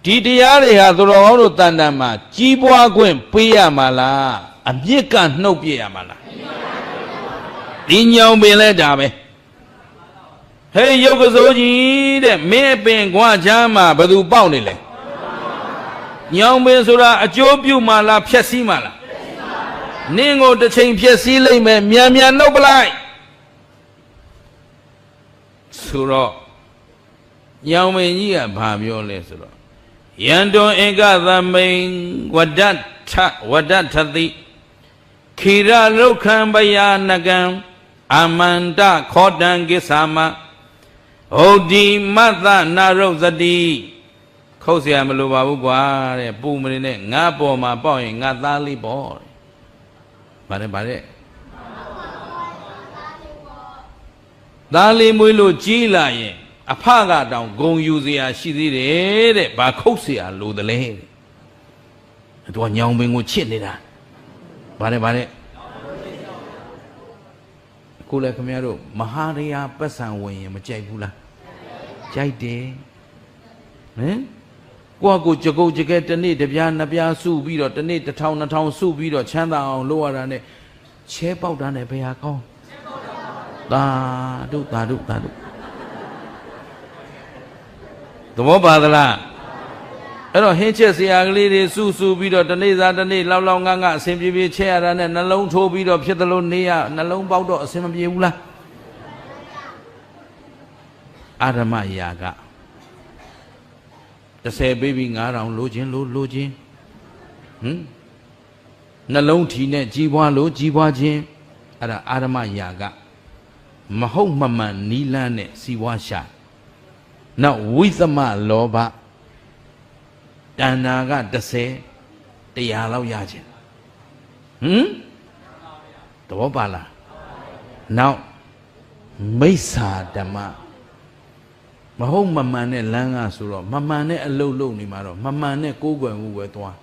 ဒီတရားတွေဟာသူတော်ကောင်းတို့တန်တန်မှာကြီးပွားခွင့်ပေးရမှာလားအမြင့်ကနှုတ်ပြရမှာလားဒီညောင်ပင်လဲဒါပဲဟေးရုပ်ကစိုးကြီးတဲ့မင်းပင်ခွာချမ်းမှာဘယ်သူပေါက်နေလဲညောင်ပင်ဆိုတာအကျိုးပြုမှာလားဖြက်စီးမှာလားနင်းကိုတစ်ချိန်ဖြက်စီးလိုက်မယ်မြန်နှုတ်ပလိုက်ဆိုတော့ညောင်ပင်ကြီးကဘာပြောလဲဆိုတော့ယံတွန်ဧကသမိန်ဝဒ္ဒထတိခိရလုခံပယနကံအမန္တခောတံကိစ္ဆာမဟုတ်ဒီမတ္တနာရုဇတိခုတ်เสียမလိုပါဘူးကွာတဲ့ပူမနေနဲ့ငါပေါ်မှာပေါက်ရင်ငါသားလေးပေါ့ဗါတဲ့သားလေးမွေးလို့ကြီးလာရင်အဖကတောင်ဂုံယူเสียရှိသေးတယ်တဲ့ဘာခုတ်เสียလို့တလဲတဲ့သူကညောင်ပင်ကိုချစ်နေတာဗါတဲ့ကိုလည်းခင်ဗျားတို့မဟာရယာပတ်စံဝင်ရင်မကြိုက်ဘူးလားကြိုက်တယ်ဟင်ကိုကြကုတ်ကြကဲတနေ့တပြားနှစ်ပြားစုပြီးတော့တနေ့1000 2000စုပြီးတော့ချမ်းသာအောင်လုပ်ရတာနဲ့ချဲပေါက်တာနဲ့ဘယ်ဟာကောင်းသာဓုသဘောပါသလားအဲ့တော့ဟင်းချက်စရာကလေးတွေစုပြီးတော့တနေ့စားတနေ့လောက်ငါအဆင်ပြေချဲရတာနဲ့နှလုံးထိုးပြီးတော့ဖြစ်သလိုနေရနှလုံးပေါက်တော့အဆင်မပြေဘူးလားအာဓမယာက30ပေးပြီး9000လိုခြင်းနှလုံးထီနဲ့ကြီးပွားလို့ကြီးပွားခြင်းအဲ့ဒါအာဓမယာကမဟုတ်မမှန်နီလန်းနဲ့စီဝါရှာနောက်ဝိသမလောဘတဏ္ဍာက30တရားလောက်ရခြင်းသဘောပါလားနောက်မိစ္ဆာဓမ္မမဟုတ်မမှန်တဲ့လမ်းကဆိုတော့မမှန်တဲ့အလုပ်လုပ်နေမှာတော့မမှန်တဲ့ကိုးကွယ်မှုပဲသွား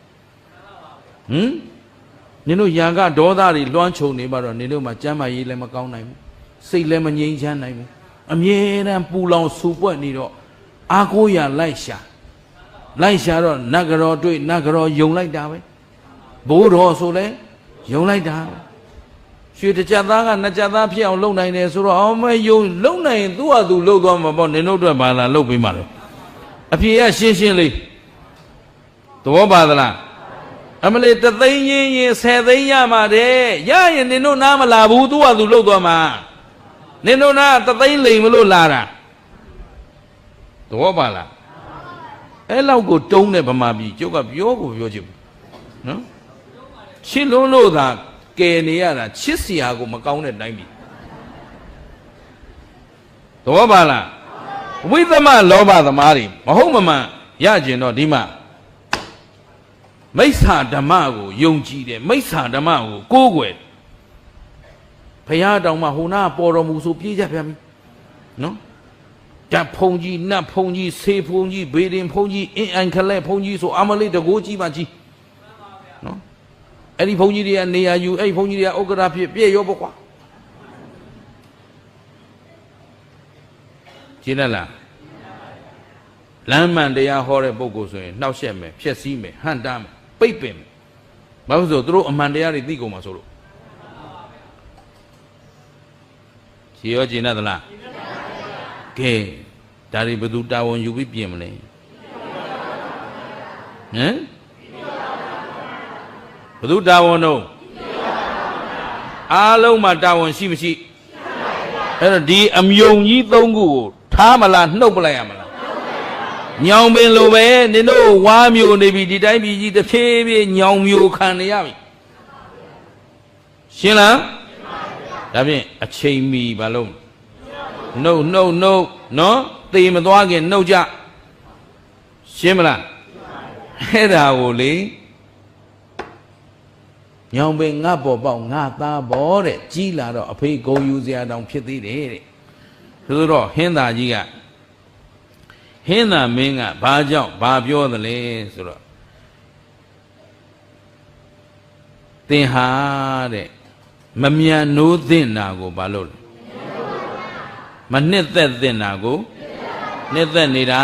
နင်တို့ယာကဒေါသတွေလွှမ်းခြုံနေပါတော့နင်တို့မှကျမ်းမာရေးလည်းမကောင်းနိုင်ဘူးစိတ်လည်းမငြိမ်းချမ်းနိုင်ဘူးအမြဲတမ်းပူလောင်ဆူပွက်နေတော့အာကိုရလိုက်ရှာတော့နတ်ကတော်တွေ့နတ်ကတော်ယုံလိုက်တာပဲဘိုးတော်ဆိုလဲယုံလိုက်တာရွှေတစ်ကြက်သားကနှစ်ကြက်သားဖြစ်အောင်လုပ်နိုင်တယ်ဆိုတော့အောင်မယုံလုံနိုင်သူ့ဟာသူလုပ်သွားမှာပေါ့နင်တို့အတွက်ဘာလာလုပ်ပေးမှာလဲအဖြေကရှင်းလေးသဘောပါသလားအမလေး3သိန်းရင်10သိန်းရမှာတဲ့ရရင်နင်တို့နားမလာဘူးသူ့ဟာသူလုပ်သွားမှာနင်တို့နား3သိန်းလိမ်မလို့လာတာသဘောပါလားအဲ့လောက်ကိုတုံးတဲ့ဗမာပြည်ကျုပ်ကပြောချင်ဘူးနော်ချစ်လွန်းလို့သာကယ်နေရတာချစ်စရာကိုမကောင်းတဲ့တိုင်းပြည်သဘောပါလားဝိသမလောဘသမားတွေမဟုတ်မမှန်ရကျင်တော့ဒီမှာမိစ္ဆာဓမ္မကိုယုံကြည်တယ်မိစ္ဆာဓမ္မကိုကိုးကွယ်ဘုရားတောင်မှဟိုနာပေါ်တော်မူဆိုပြေးကြပြန်ပြီနော်ဓာတ်ဖုံကြီးနတ်ဖုံကြီးဆေးဖုံကြီးဘေးရင်ဖုံကြီးအင်းအိုင်ခလဲဖုံကြီးဆိုအမလေးတကိုးကြီးပါကြီးနော်အဲ့ဒီဘုန်းကြီးတွေကနေရာယူအဲ့ဒီဘုန်းကြီးတွေကဥက္ကရာဖြစ်ပြည့်ရောပေါ့ကွာရှင်းလားလမ်းမှန်တရားဟောတဲ့ပုဂ္ဂိုလ်ဆိုရင်နှောက်ယှက်မယ်ဖျက်ဆီးမယ်ဟန့်တားမယ်ပိတ်ပင်မယ်ဘာလို့ဆိုသူတို့အမှန်တရားတွေသိကုန်မှာဆိုလို့ရှင်းရောရှင်းသလားကဲဒါတွေဘယ်သူတာဝန်ယူပြီးပြင်မလဲဘယ်သူတာဝန်တော့အားလုံးမှာတာဝန်ရှိမရှိအဲ့တော့ဒီအမြုံကြီး3ခုကိုထားမလားနှုတ်ပလိုက်ရမလား ညောင်ပင်လိုပဲနင်တို့ဝါမျိုးနေပြီဒီတိုင်းပြည်ကြီးတစ်ဖြည်းဖြည်းညောင်မျိုးခံနေရပြီရှင်းလားဒါဖြင့်အချိန်မီဘာလို့နှုတ်နော်သေမသွားခင်နှုတ်ကြရှင်းမလားအဲ့ဒါကိုလေညောင်ပင်ငါပေါ်ပေါက်ငါသားပေါ်တဲ့ကြီးလာတော့အဖေဂုံယူစရာတောင်ဖြစ်သေးတယ်တဲ့ဆိုတော့ဟင်းသားကြီးကဟင်းသားမင်းကဘာကြောင့်ဘာပြောသလဲဆိုတော့သင်ဟာတဲ့မမြန်နိုးသင့်တာကိုဘာလို့လဲမနှစ်သက်သင့်တာကိုနှစ်သက်နေတာ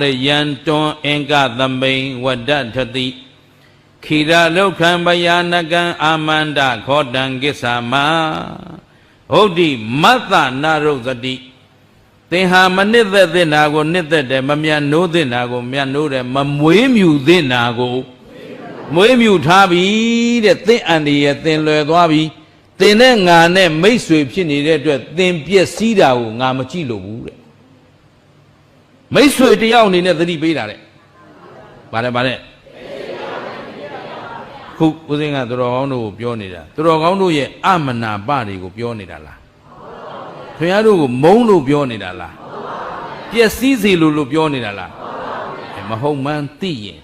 တဲ့ယံတွန်အင်္ဂသမိန်ဝတ္တထတိခိရလုတ်ခံပယာနကံအာမန္တခောတံကိစ္ဆာမဟုတ်တိမတ္တနာရုဇတိသင်ဟာမနှစ်သက်သင့်တာကိုနှစ်သက်တယ်မမြန်နိုးသင့်တာကိုမြန်နိုးတယ်မမွေးမြူသင့်တာကိုမွေးမြူထားပြီတဲ့သင်အန္တရာယ်သင်လွယ်သွားပြီသင်နဲ့ငါနဲ့မိတ်ဆွေဖြစ်နေတဲ့အတွက်သင်ပျက်စီးတာကိုငါမကြည့်လို့ဘူးတဲ့မိတ်ဆွေတယောက်အနေနဲ့သတိပေးတာတဲ့ဗါတဲ့ခုဦးစင်းကသူတော်ကောင်းတို့ကိုပြောနေတာသူတော်ကောင်းတို့ရဲ့အမနာပတွေကိုပြောနေတာလားခင်ဗျားတို့ကိုမုန်းလို့ပြောနေတာလားပျက်စီးစေလို့ပြောနေတာလားမဟုတ်မှန်းသိရင်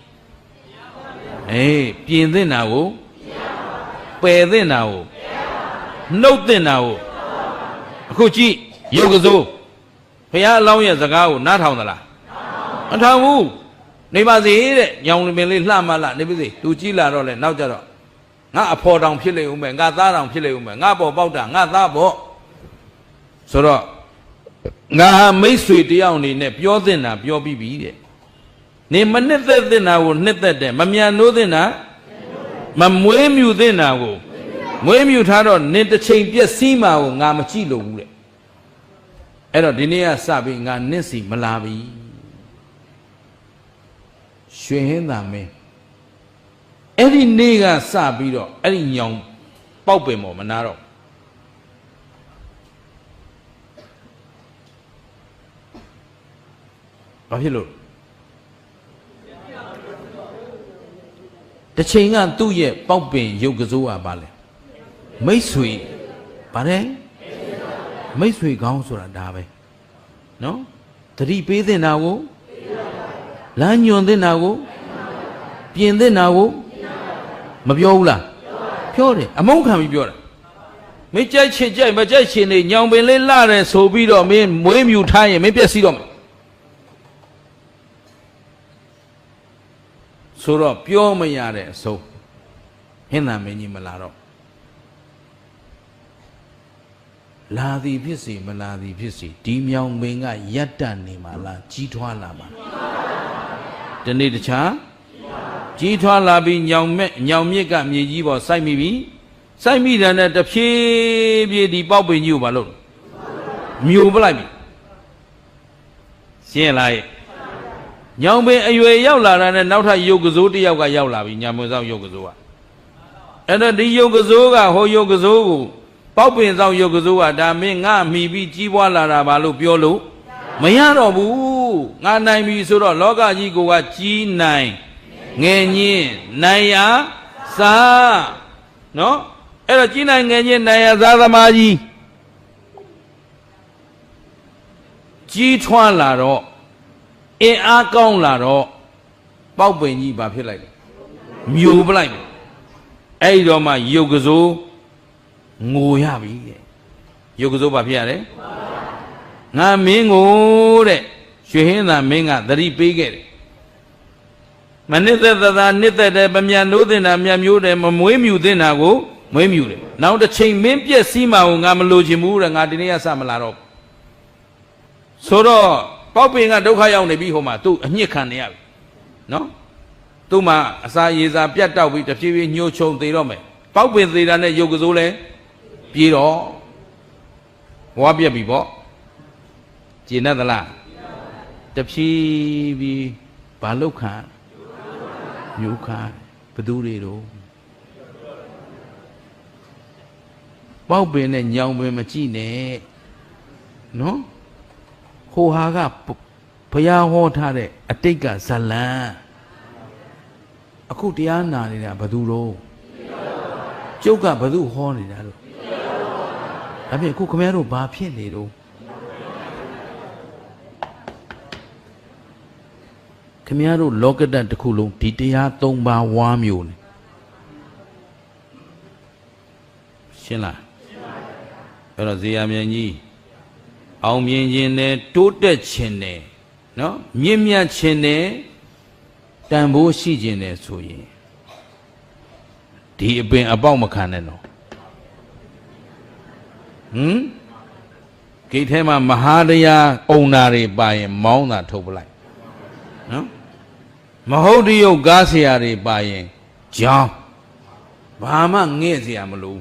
ပြင်သင့်တာကိုပယ်သင့်တာကိုနှုတ်သင့်တာကိုအခုကြည့်ရုပ်ကစိုးဘုရားအလောင်းရဲ့စကားကိုနားထောင်သလားမထောင်ဘူးနေပါစေတဲ့ညောင်ပင်လေးလှမလှနေပါစေသူကြည့်လာတော့လေနောက်ကြတော့ငါအဖော်တောင်ဖြစ်လေဦးမယ်ငါသားတောင်ဖြစ်လေဦးမယ်ငါပေါ်ပေါက်တာငါသားပေါ့ဆိုတော့ငါမိတ်ဆွေတယောက်အနေနဲ့ပြောသင့်တာပြောပြီးပြီတဲ့နေမနှစ်သက်သင့်တာကိုနှစ်သက်တယ်မမြန်နိုးသင့်တာမမွေးမြူသင့်တာကိုမွေးမြူထားတော့နေတစ်ချိန်ပြည့်စည်းမှာကိုငါမကြည့်လို့ဘူးတဲ့အဲ့တော့ဒီနေ့ကစပြီးငါနစ်စီမလာပြီရွှေဟင်းသာမင်းအဲ့ဒီနေ့ကစပြီးတော့အဲ့ဒီညောင်ပေါက်ပင်ပေါ်မနာတော့ဘာဖြစ်လို့တစ်ချိန်ကသူ့ရဲ့ပေါက်ပင်ရုပ်ကစိုးကဘာလဲမိတ်ဆွေဗါတယ်မိတ်ဆွေကောင်းဆိုတာဒါပဲနော်တတိပေးတဲ့နာကိုလမ်းညွန်တဲ့နာကိုပြင်တဲ့နာကိုမပြောဘူးလားပြောတယ်အမုန်းခံပြီးပြောတာမင်းကြိုက်ချင်ကြိုက်မကြိုက်ချင်နေညောင်ပင်လေးလှတယ်ဆိုပြီးတော့မင်းမွေးမြူထားရင်မင်းပြည့်စည်တော့မယ်ဆိုတော့ပြောမရတဲ့အဆုံးဟင်းသာမင်းကြီးမလာတော့လာသည်ဖြစ်စီမလာသည်ဖြစ်စီဒီမြောင်ပင်ကရပ်တန့်နေမှာလားကြီးထွားလာမှာဒီနေ့တခြားကြီးထွားလာပြီးညောင်မြစ်ကမြေကြီးပေါ်စိုက်မိပြီစိုက်မိတယ်နဲ့တဖြည်းဖြည်းဒီပေါက်ပင်ကြီးကိုမလုပ်မြူပလိုက်ပြီရှင်းလားညောင်ပင်အရွယ်ရောက်လာတာနဲ့နောက်ထပ်ရုပ်ကစိုးတစ်ယောက်ကရောက်လာပြီညာမွေဆောင်ရုပ်ကစိုးကအဲ့တော့ဒီရုပ်ကစိုးကဟိုရုပ်ကစိုးကိုပေါက်ပင်ဆောင်ရုပ်ကစိုးကဒါမင်းငါမိပြီးကြီးပွားလာတာပါလို့ပြောလို့မရတော့ဘူးငါနိုင်ပြီဆိုတော့လောကကြီးကကြီးနိုင်ငယ်ညင်းနိုင်ရစားနော်အဲ့တော့ကြီးနိုင်ငယ်ညင်းနိုင်ရစားသမားကြီးထွားလာတော့အင်အားကောင်းလာတော့ပေါက်ပင်ကြီးဘာဖြစ်လိုက်လဲမြူပလိုက်အဲ့ဒီတော့မှရုပ်ကစိုးငိုရပြီတဲ့ရုပ်ကစိုးဘာဖြစ်ရလဲငါမင်းကိုတဲ့ရွှေဟင်းသာမင်းကသတိပေးခဲ့တယ်မနစ်သက်သာနှစ်သက်တယ်မမြန်နိုးတင်တာမြန်မျိုးတယ်မမွေးမြူတင်တာကိုမွေးမြူတယ်နောက်တစ်ချိန်မင်းပြည့်စည်းမှာကိုငါမလိုချင်ဘူးတဲ့ငါဒီနေ့ကစမလာတော့ဆိုတော့ပေါက်ပင်ကဒုက္ခရောက်နေပြီဟိုမှာသူ့အညစ်ခံနေရပြီနော်သူ့မှာအစာရေစာပြတ်တောက်ပြီးတဖြည်းဖြည်းညှို့ချုံသေးတော့မယ်ပေါက်ပင်သေးတာနဲ့ရုပ်ကစိုးလဲပြေးတော့ဘဝပြက်ပြီပေါ့ကျင်တတ်သလားတဖြည်းဖြည်းဘာလုတ်ခံမျိုးခါဘသူတွေတော့ပေါက်ပင်နဲ့ညောင်ပင်မကြည့်နဲ့နော်ဟိုဟာကဘ ရားဟောထားတဲ့အတိတ်ကဇလံအခုတရားနာနေတာဘယ်သူတော့ကျုပ်ကဘယ်သူဟောနေတာလို့ဒါဖြင့်အခုခင်ဗျားတို့ဘာဖြစ်နေတော့ခင်ဗျားတို့လောကဓာတ်တစ်ခုလုံးဒီတရား၃ပါးဝါမျိုးနေရှင်းလားအဲ့တော့ဇေယျမြန်ကြီးအောင်မြင်ခြင်းနဲ့တိုးတက်ခြင်းနဲ့နော်မြင့်မြတ်ခြင်းနဲ့တန်ဖိုးရှိခြင်းနဲ့ဆိုရင်ဒီအပင်အပေါက်မခံနဲ့နော်ဂိတ်ထဲမှာမဟာတရားအုံနာတွေပါရင်မောင်းတာထုတ်ပလိုက်နော်မဟုတ်တရုပ်ကားဆရာတွေပါရင်ကြောင်းဘာမှငဲ့เสียမလို့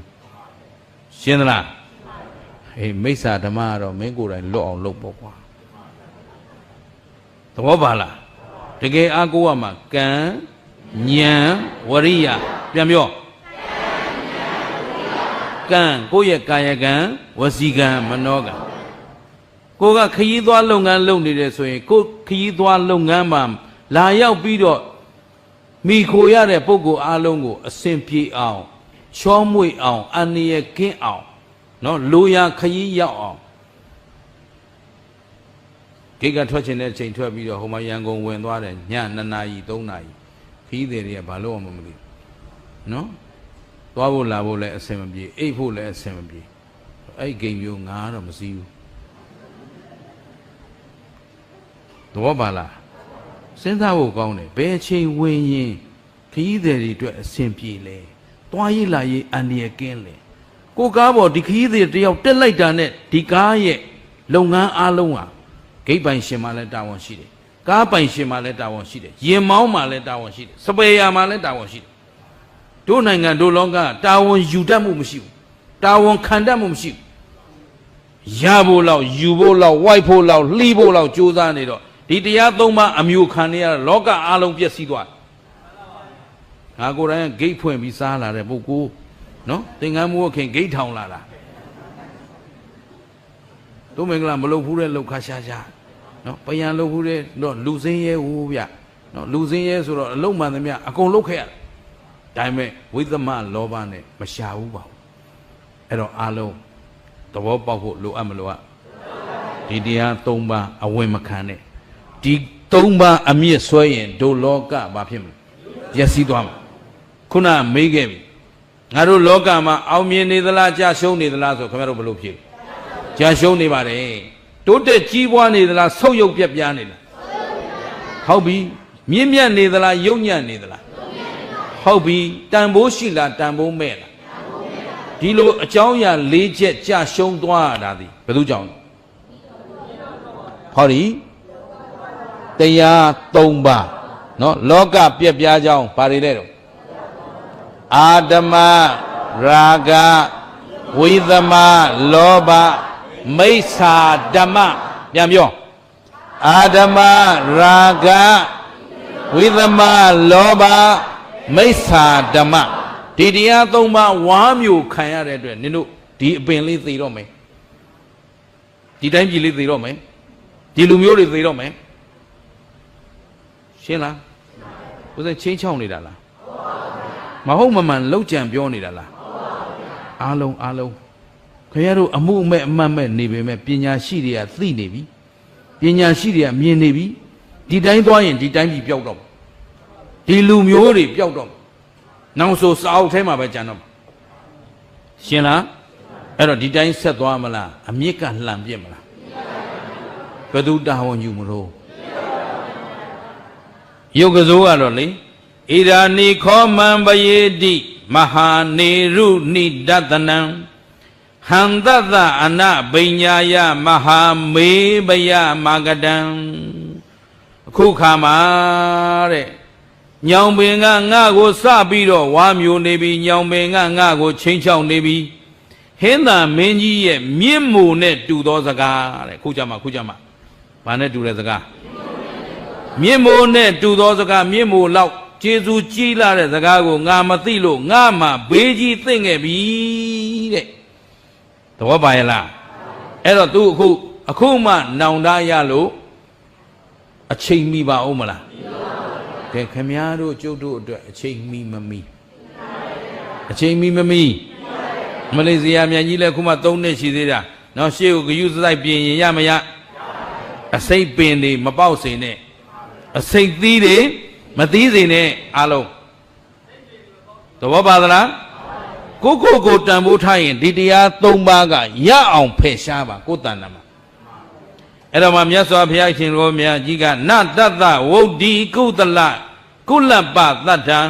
ရှင်းသလားအေးမိစ္ဆာဓမ္မကတော့မင်းကိုယ်တိုင်လွတ်အောင်လုပ်ပေါ့ကွာသဘောပါလားတကယ်အားကိုးရမှာကံဉာဏ်ဝရိယပြန်ပြောကံကိုယ့်ရဲ့ကာယကံဝစီကံမနောကံကိုကခရီးသွားလုပ်ငန်းလုပ်နေတယ်ဆိုရင်ကိုခရီးသွားလုပ်ငန်းမှာလာရောက်ပြီးတော့မိခိုရတဲ့ပုဂ္ဂိုလ်အားလုံးကိုအစဉ်ပြေအောင်ချောမွေ့အောင်အန္တရာယ်ကင်းအောင်နော်လိုရာခရီးရောက်အောင်ဂိတ်ကထွက်ချင်တဲ့အချိန်ထွက်ပြီးတော့ဟိုမှာရန်ကုန်ဝင်သွားတယ်ည2 နာရီ3 နာရီခရီးသည်တွေကဘာလို့အောင်မလို့နော်သွားဖို့လာဖို့လည်းအဆင်မပြေအိပ်ဖို့လည်းအဆင်မပြေအဲ့ဂိမ်းမျိုးငါတော့မစည်းဘူးသဘောပါလားစဉ်းစားဖို့ကောင်းတယ်ဘယ်အချိန်ဝင်ရင်ခရီးသည်တွေအတွက်အဆင်ပြေလဲသွားရေးလာရေးအန္တရာယ်ကင်းလဲကိုကားပေါ်ဒီခရီးသည်တယောက်တက်လိုက်တာနဲ့ဒီကားရဲ့လုပ်ငန်းအားလုံးဟာဂိတ်ပိုင်ရှင်မှလည်းတာဝန်ရှိတယ်ကားပိုင်ရှင်မှလည်းတာဝန်ရှိတယ်ရင်မောင်းမှလည်းတာဝန်ရှိတယ်စပယ်ယာမှလည်းတာဝန်ရှိတယ်တို့နိုင်ငံတို့လောကတာဝန်ယူတတ်မှုမရှိဘူးတာဝန်ခံတတ်မှုမရှိဘူးရဖို့လောက်ယူဖို့လောက်ဝိုက်ဖို့လောက်လှီးဖို့လောက်ကြိုးစားနေတော့ဒီတရား၃ပါးအမျိုးခံနေရတဲ့လောကအားလုံးပျက်စီးသွားငါကိုယ်တိုင်ဂိတ်ဖွင့်ပြီးစားလာတဲ့ပုဂ္ဂိုလ်နော်သင်္ကန်းမိုးခင်ဂိတ်ထောင်လာတာတို့မင်္ဂလာမလုပ်ဘူးတဲ့လောက်ခါရှာရှာနော်ပယံလုပ်ဘူးတဲ့တော့လူစင်းရဲဟူဗျနော်လူစင်းရဲဆိုတော့အလုံးမှန်သမျှအကုန်လုပ်ခဲ့ရတယ်ဒါပေမဲ့ဝိသမလောဘနဲ့မရှာဘူးပါဘူးအဲ့တော့အားလုံးသဘောပေါက်ဖို့လိုအပ်မလို့ဒီတရား၃ပါးအဝင်မခံနဲ့ဒီ၃ပါးအမြင့်ဆွဲရင်ဒုလောကဘာဖြစ်မလဲပျက်စီးသွားမှာခုနမေးခဲ့ပြီငါတို့လောကမှာအောင်မြင်နေသလားကြာရှုံးနေသလားဆိုခင်ဗျားတို့ဘယ်လိုဖြေကြာရှုံးနေပါတယ်တိုးတက်ကြီးပွားနေသလားဆုတ်ယုတ်ပြက်ပြားနေလားဟုတ်ပြီမြင့်မြတ်နေသလားယုံညံ့နေသလားဟုတ်ပြီတန်ဖိုးရှိလားတန်ဖိုးမဲ့လားဒီလိုအကြောင်းအရာ၄ချက်ကြာရှုံးသွားတာဒီဘယ်သူကြောင့်ဟောဒီတရား၃ပါးနော်လောကပြက်ပြားကြောင်းဘာတွေလဲတော့အာဓမ္မရာဂဝိသမလောဘမိစ္ဆာဓမ္မပြန်ပြောအာဓမ္မရာဂဝိသမလောဘမိစ္ဆာဓမ္မဒီတရား၃ပါးဝါမျိုးခံရတဲ့အတွက်နင်တို့ဒီအပင်လေးသိတော့မယ်ဒီတိုင်းပြည်လေးသိတော့မယ်ဒီလူမျိုးတွေသိတော့မယ်ရှင်းလားဦးဇင်းချင်းချောင်းနေတာလားမဟုတ်မမှန်လောက်ကြံပြောနေတာလားအားလုံးခင်ဗျားတို့အမှုအမဲ့အမှတ်မဲ့နေပေမဲ့ပညာရှိတွေကသိနေပြီပညာရှိတွေကမြင်နေပြီဒီတိုင်းသွားရင်ဒီတိုင်းပြည်ပျောက်တော့ဒီလူမျိုးတွေပျောက်တော့နောက်ဆိုစာအုပ်ထဲမှာပဲကြံတော့ရှင်းလားအဲ့တော့ဒီတိုင်းဆက်သွားမလားအမြင့်ကလှန်ပြစ်မလားဘယ်သူတာဝန်ယူမလို့ယုတ်ကစိုးကတော့လေဣရာနိခောမံပယေတိမဟာနေရုနိဒတနံဟံတတအနဗိညာယမဟာမေဘယမာကတံအခုခါမှာတဲ့ညောင်ပင်ကငါ့ကိုစပြီးတော့ဝါမျိုးနေပြီညောင်ပင်ကငါ့ကိုချင်းချောက်နေပြီဟင်းသာမင်းကြီးရဲ့မြင့်မို့နဲ့တူသောစကားတဲ့ခုကြမှာဘာနဲ့တူတဲ့စကားမြင့်မို့နဲ့တူသောစကားမြင့်မို့လောက်ကျေးဇူးကြီးလာတဲ့စကားကိုငါမသိလို့ငါမှဘေးကြီးသိမ့်ခဲ့ပြီတဲ့သဘောပါရဲ့လားအဲ့တော့ तू အခုမှနောင်တရလို့ အချိန်မီပါအောင်မလားကဲခမည်းတော်ကျုပ်တို့အတွက်အချိန်မီမမီအချိန်မီမမီမလေးစီယာမြန်ကြီးလည်းခုမှ3နှစ်ရှိသေးတာနော်ရှေ့ကိုဂယုစိုက်ပြင်ရင်ရမရအစိတ်ပင်တွေမပေါက်စေနဲ့အစိတ်သီးတွေမသီးစေနဲ့အားလုံးသဘောပါသလားကိုတန်ဖိုးထားရင်ဒီတရား3ပါးကရအောင်ဖယ်ရှားပါကိုယ်တန်တာမှာအဲ့တော့မှမြတ်စွာဘုရားရှင်တော်မြတ်ကြီးကနတတ္တဝုဒ္ဓီကုသလကုလပ္ပသတ္ထံ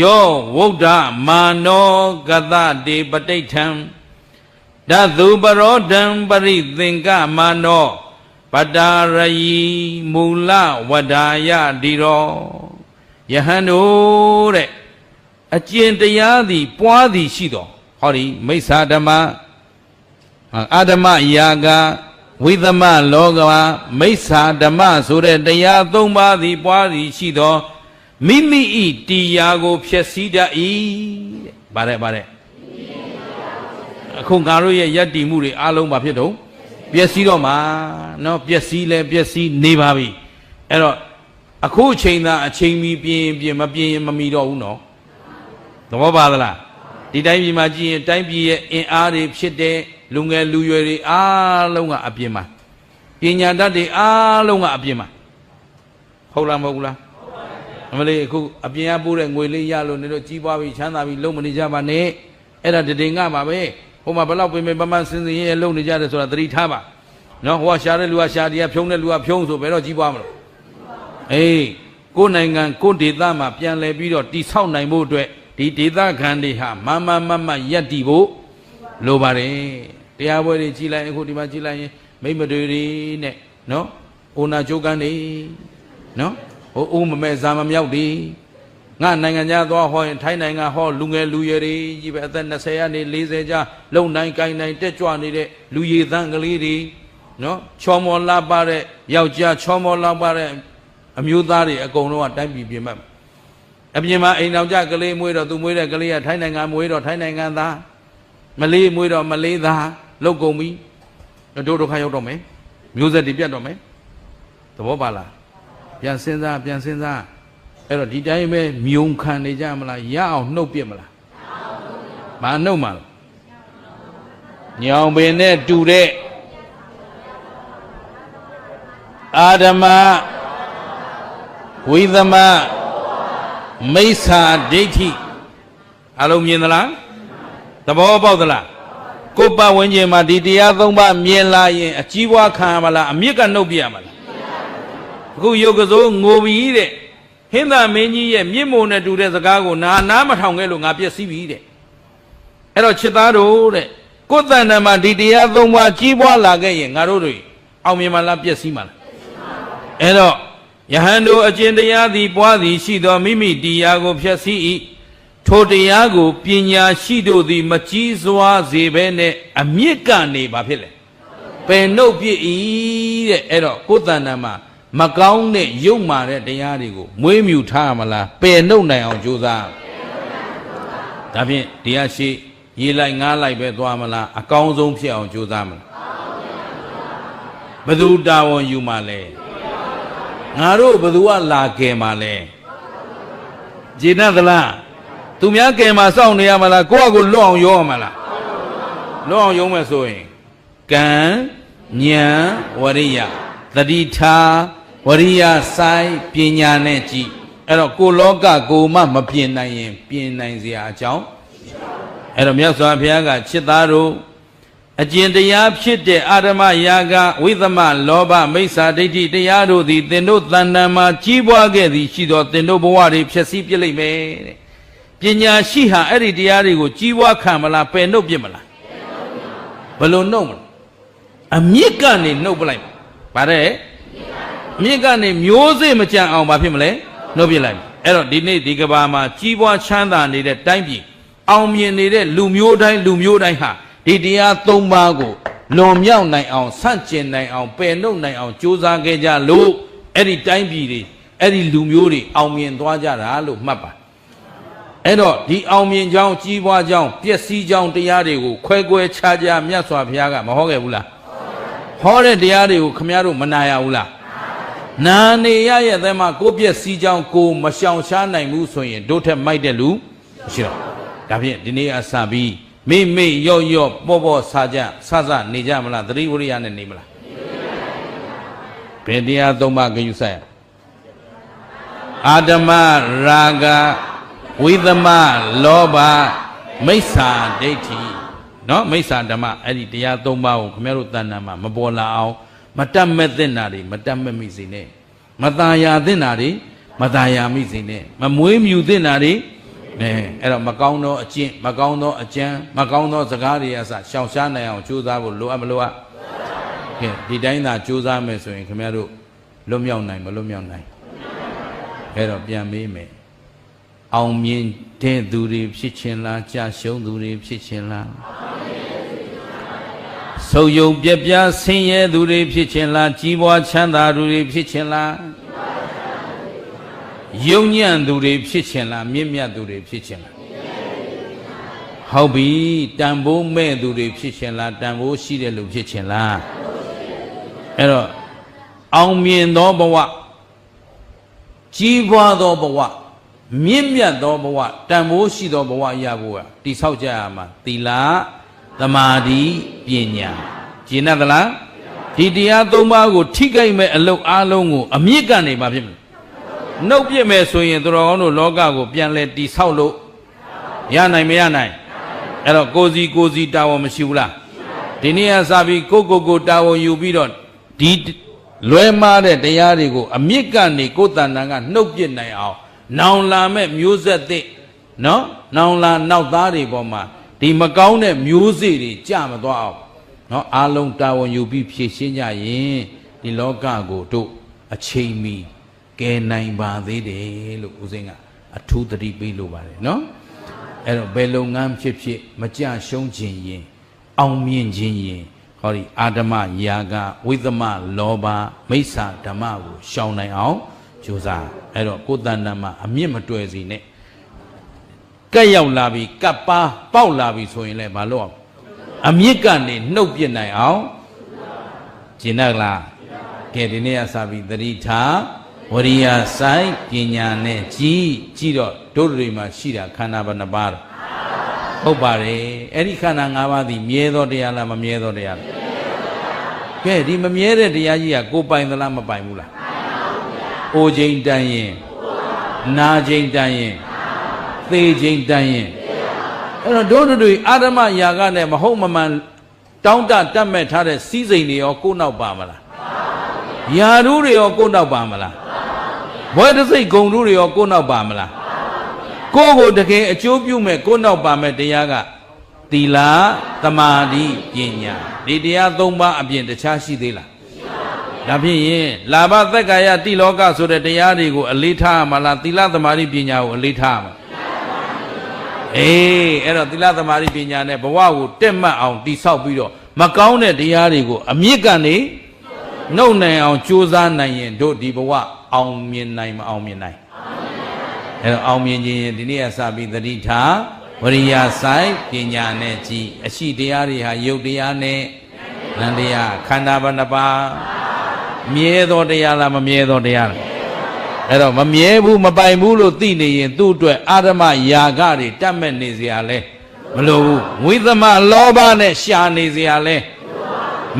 ယောဝုဒ္ဓမာနောကတတေပဋိဋ္ဌံဓသုပရောဓံပရိသင်္ကမာနောပတာရယီမူလဝဒာယဒီရောယဟန်တို့တဲ့အကျင့်တရားသည်ပွားသည်ရှိတော်ဟောဒီမိစ္ဆာဓမ္မအာဓမ္မယာကဝိသမလောကမိစ္ဆာဓမ္မဆိုတဲ့တရား3ပါးသည်ပွားသည်ရှိတော်မိမိဤတရားကိုဖျက်ဆီးတတ်၏တဲ့ဗါတဲ့အခုငါတို့ရဲ့ယက်တီမှုတွေအားလုံးဘာဖြစ်တော့ပျက်စီးတော့မှာနော်ပျက်စီးလဲပျက်စီးနေပါပြီအဲ့တော့အခုအချိန်သာအချိန်မီပြင်မပြင်မမီတော့ဘူးနော်သဘောပါသလားဒီတိုင်းပြည်မှာကြည့်ရင်တိုင်းပြည်ရဲ့အင်အားတွေဖြစ်တဲ့လူငယ်လူရွယ်တွေအားလုံးကအပြင်မှာပညာတတ်တွေအားလုံးကအပြင်မှာဟုတ်လားမဟုတ်လားအမလေးအခုအပြင်ကပို့တဲ့ငွေလေးရလို့နေတော့ကြီးပွားပြီးချမ်းသာပြီးလုံးမနေကြပါနဲ့အဲ့ဒါတည်ငါပါပဲဟိုမှာဘလောက်ပင်ပန်းစင်စင်ရဲလုံးနေကြတယ်ဆိုတာသတိထားပါနော်ဟိုကရှာတဲ့လူကရှာတရားဖြုံးတဲ့လူကဖြုံးဆိုဘယ်တော့ကြီးပွားမလို့အေးကိုယ်နိုင်ငံကိုယ်ဒေသမှာပြန်လဲပြီးတော့တိဆောက်နိုင်ဖို့အတွက်ဒီဒေသခံတွေဟာမရက်တည်ဖို့လိုပါတယ်တရားပွဲတွေကြီးလိုက်အခုဒီမှာကြီးလိုက်ရင်မိမတွေတွေနဲ့နော်အိုနာကျိုးကန်းတွေနော်ဟိုအိုးမမဲဇာမမြောက်တွေငါနိုင်ငံသားသွားဟောရင်ထိုင်းနိုင်ငံဟောလူငယ်လူရွယ်တွေကြီးပဲအသက်20ကနေ40ကြာလုံနိုင်ကိုင်းနိုင်တက်ကြွနေတဲ့လူရည်သန်းကလေးတွေနော်ချောမောလာပါတဲ့ယောက်ျားချောမောလာပါတဲ့အမျိုးသားတွေအကုန်လုံးကတိုင်းပြည်ပြင်မဲ့အပြင်မှာအိမ်တော်ကြကလေးမွေးတော့သူမွေးတဲ့ကလေးကထိုင်းနိုင်ငံမွေးတော့ထိုင်းနိုင်ငံသားမလေးမွေးတော့မလေးသားလောက်ကုန်ပြီတို့ဒုက္ခရောက်တော့မယ်မျိုးဆက်တွေပြတ်တော့မယ်သဘောပါလားပြန်စဉ်းစားအဲ့တော့ဒီတိုင်းပဲမြုံခံနေကြမလားရအောင်နှုတ်ပြစ်မလားမနှုတ်မှာညောင်ပင်နဲ့တူတဲ့အာဓမ္မဝိသမမိစ္ဆာဒိဋ္ဌိအလုံးမြင်သလားသဘောပေါက်သလားကိုယ်ပတ်ဝန်းကျင်မှာဒီတရား3ပါးမြင်လာရင်အကြီးပွားခံရမလားအမြင့်ကနှုတ်ပြရမလားအခုယုတ်ကစိုးငိုပြီးတဲ့ဟင်းသာမင်းကြီးရဲ့မြင့်မို့နဲ့တူတဲ့စကားကိုနားမထောင်ခဲ့လို့ငါပြည့်စည်ပြီတဲ့အဲ့တော့ချစ်သားတို့တဲ့ကိုယ်တန်တမှာဒီတရား3ပါးကြီးပွားလာခဲ့ရင်ငါတို့တွေအောင်မြင်မလားပြည့်စည်မလားအဲ့တော့ယဟန်တို့အကျင့်တရားသည်ပွားသည်ရှိသောမိမိတရားကိုဖျက်ဆီး၏ထိုတရားကိုပညာရှိတို့သည်မကြီးစွာစေဘဲနဲ့အမြင့်ကနေပါဖြစ်လေပယ်နှုတ်ပြစ်၏တဲ့အဲ့တော့ကိုယ်တန်တမှာမကောင်းတဲ့ယုတ်မာတဲ့တရားတွေကိုမွေးမြူထားမလားပယ်နှုတ်နိုင်အောင်ကြိုးစားဒါဖြင့်တရားရှိရေးလိုက်ငားလိုက်ပဲသွားမလားအကောင်းဆုံးဖြစ်အောင်ကြိုးစားမလားဘယ်သူတာဝန်ယူမှာလဲငါတို့ဘယ်သူကလာကယ်မှာလဲဂျေနသလားသူများကယ်မှာစောင့်နေရမလားကိုယ့်အကိုလွတ်အောင်ရောရမလားလွတ်အောင်ရုံးမယ်ဆိုရင်ကံဉာဏ်ဝရိယသတိထားဝရိယဆိုင်ပညာနဲ့ကြည့်အဲ့တော့ကိုလောကကိုမှမပြင်နိုင်ရင်ပြင်နိုင်စရာအကြောင်းအဲ့တော့မြတ်စွာဘုရားကချစ်သားတို့အကျင့်တရားဖြစ်တဲ့အာဓမ္မယာကဝိသမလောဘမိစ္ဆာဒိဋ္ဌိတရားတို့သည်သင်တို့တဏ္ဍာမှာကြီးပွားခဲ့သည်ရှိသောသင်တို့ဘဝတွေဖြစ်စည်းပြလိမ့်မယ်တဲ့ပညာရှိဟာအဲ့ဒီတရားတွေကိုကြီးပွားခံမလားပယ်နှုတ်ပြစ်မလားဘယ်လိုနှုတ်မလဲအမြင့်ကနေနှုတ်ပလိုက်ဗါတဲ့အမြင့်ကနေမျိုးစေ့မကြံအောင်ဘာဖြစ်မလဲနှုတ်ပြလိုက်အဲ့တော့ဒီနေ့ဒီကဘာမှာကြီးပွားချမ်းသာနေတဲ့တိုင်းပြည်အောင်မြင်နေတဲ့လူမျိုးတိုင်းဟာဒီတရား3ပါးကိုလွန်မြောက်နိုင်အောင်ဆန့်ကျင်နိုင်အောင်ပယ်နှုတ်နိုင်အောင်ကြိုးစားခဲ့ကြလို့အဲ့ဒီတိုင်းပြည်တွေအဲ့ဒီလူမျိုးတွေအောင်မြင်သွားကြတာလို့မှတ်ပါအဲ့တော့ဒီအောင်မြင်ကြောင်းကြီးပွားကြောင်းပျက်စီးကြောင်းတရားတွေကိုခွဲခြားမြတ်စွာဘုရားကမဟောခဲ့ဘူးလားဟောတဲ့တရားတွေကိုခမည်းတော်မနာရဘူးလား နာနေရရဲ့တဲ့မှာကိုပြက်စီးကြောင်းကိုမရှောင်ရှားနိုင်ဘူးဆိုရင်တို့ထက်မိုက်တဲ့လူမရှိတော့ဒါဖြင့်ဒီနေ့အစပြီးမိရော့ပေါ့စားကြဆနေကြမလားသတိဝရိယနဲ့နေမလားဘယ်တရားသုံးပါးဂရုစိုက်ရအာဓမရာဂဝိသမလောဘမိစ္ဆာဒိဋ္ဌိနော်မိစ္ဆာဓမ္မအဲ့ဒီတရားသုံးပါးကိုခင်ဗျားတို့တဏ္ဍာမှာမပေါ်လာအောင်မတတ်မဲ့တဲ့နာတွေမတတ်မဲ့မိစေနဲ့မตาယာတဲ့နာတွေမตาယာမိစေနဲ့မမွေးမြူတဲ့နာတွေအဲ့တော့မကောင်းသောအကျင့်မကောင်းသောအကြံမကောင်းသောစကားတွေအစရှောင်ရှားနိုင်အောင်ကြိုးစားဖို့လိုအပ်မလိုအပ်ကဲဒီတိုင်းသာကြိုးစားမယ်ဆိုရင်ခင်ဗျားတို့လွတ်မြောက်နိုင်မလွတ်မြောက်နိုင်အဲ့တော့ပြန်မေးမယ်အောင်မြင်တဲ့သူတွေဖြစ်ခြင်းလားကြာရှုံးသူတွေဖြစ်ခြင်းလားဆုပ်ယုံပြက်ပြားဆင်းရဲသူတွေဖြစ်ခြင်းလားကြီးပွားချမ်းသာသူတွေဖြစ်ခြင်းလားယုံညံ့သူတွေဖြစ်ခြင်းလားမြင့်မြတ်သူတွေဖြစ်ခြင်းလားဟုတ်ပြီတန်ဖိုးမဲ့သူတွေဖြစ်ခြင်းလားတန်ဖိုးရှိတဲ့လူဖြစ်ခြင်းလားအဲ့တော့အောင်မြင်သောဘဝကြီးပွားသောဘဝမြင့်မြတ်သောဘဝတန်ဖိုးရှိသောဘဝရဖို့ကတိဆောက်ကြရမှာသီလသမာဓိပညာကျင့်သလားဒီတရားသုံးပါးကိုထိခိုက်မဲ့အလုပ်အားလုံးကိုအမြင့်ကနေပါဖြစ်မလဲနှုတ်ပြစ်မယ်ဆိုရင်သူတော်ကောင်းတို့လောကကိုပြန်လဲတိဆောက်လို့ရနိုင်မရနိုင်အဲ့တော့ကိုစီတာဝန်မရှိဘူးလားဒီနေ့ကစပြီးကိုတာဝန်ယူပြီးတော့ဒီလွဲမှားတဲ့တရားတွေကိုအမြင့်ကနေကိုယ်တဏ္ဍာကနှုတ်ပြစ်နိုင်အောင်နောင်လာမဲ့မျိုးဆက်သစ်နော်နောင်လာနောက်သားတွေပေါ်မှာဒီမကောင်းတဲ့မျိုးစေ့တွေကြမသွားအောင်နော်အားလုံးတာဝန်ယူပြီးဖြည့်ရှင်းကြရင်ဒီလောကကိုတို့အချိန်မီကဲနိုင်ပါသေးတယ်လို့ဦးစင်းကအထူးသတိပေးလိုပါတယ်နော်အဲ့တော့ဘယ်လုပ်ငန်းဖြစ်မကြရှုံးခြင်းရင်အောင်မြင်ခြင်းရင်ဟောဒီအာဓမယာကဝိသမလောဘမိစ္ဆာဓမ္မကိုရှောင်နိုင်အောင်ကြိုးစားအဲ့တော့ကိုယ်တဏ္ဍာမှာအမြင့်မတွယ်စီနဲ့ကက်ရောက်လာပြီကပ်ပါပေါက်လာပြီဆိုရင်လည်းမလုပ်အောင်အမြင့်ကနေနှုတ်ပြနိုင်အောင်ကျင့်တတ်လားကဲဒီနေ့ကစပြီးသတိထားဝရိယဆိုင်ပညာနဲ့ကြည့်တော့တို့တွေမှာရှိတာခန္ဓာဘယ်နှပါးဟုတ်ပါတယ်အဲ့ဒီခန္ဓာ၅ပါးသည်မြဲသောတရားလားမမြဲသောတရားလားကဲဒီမမြဲတဲ့တရားကြီးကကိုပိုင်သလားမပိုင်ဘူးလားအိုချိန်တန်ရင်နာချိန်တန်ရင်သေချိန်တန်ရင်အဲ့တော့တို့တွေအာဓမယာကနဲ့မဟုတ်မမှန်တောင်းတတတ်မဲ့ထားတဲ့စီးစိမ်တွေရောကိုနောက်ပါမလားယာရုတွေရောကိုနောက်ပါမလားဘွဲတစိတ်ဂုံတို့တွေရောကိုနောက်ပါမလားကိုကိုတကယ်အကျိုးပြုမဲ့ကိုနောက်ပါမဲ့တရားကသီလသမာဓိပညာဒီတရား၃ပါးအပြင်တခြားရှိသေးလားဒါဖြင့်ရင်လာဘသက်ကာယတိလောကဆိုတဲ့တရားတွေကိုအလေးထားမှာလားသီလသမာဓိပညာကိုအလေးထားမှာအေးအဲ့တော့သီလသမာဓိပညာနဲ့ဘဝကိုတက်မှတ်အောင်တိဆောက်ပြီးတော့မကောင်းတဲ့တရားတွေကိုအမြင့်ကနေနှုတ်နိုင်အောင်ကြိုးစားနိုင်ရင်တို့ဒီဘဝအောင်မြင်နိုင်မအောင်မြင်နိုင်အဲ့တော့အောင်မြင်ခြင်းဒီနေ့ကစပြီးသတိထားဝရိယဆိုင်ပညာနဲ့ကြည်အရှိတရားတွေဟာယုတ်တရားနဲ့နန္တရားခန္ဓာဘယ်နှပါးမြဲသောတရားလားမမြဲသောတရားလားအဲ့တော့မမြဲဘူးမပိုင်ဘူးလို့သိနေရင်သူ့အတွက်အာဓမယာကတွေတတ်မဲ့နေเสียလဲမလိုဘူးဝိသမလောဘနဲ့ရှာနေเสียလဲ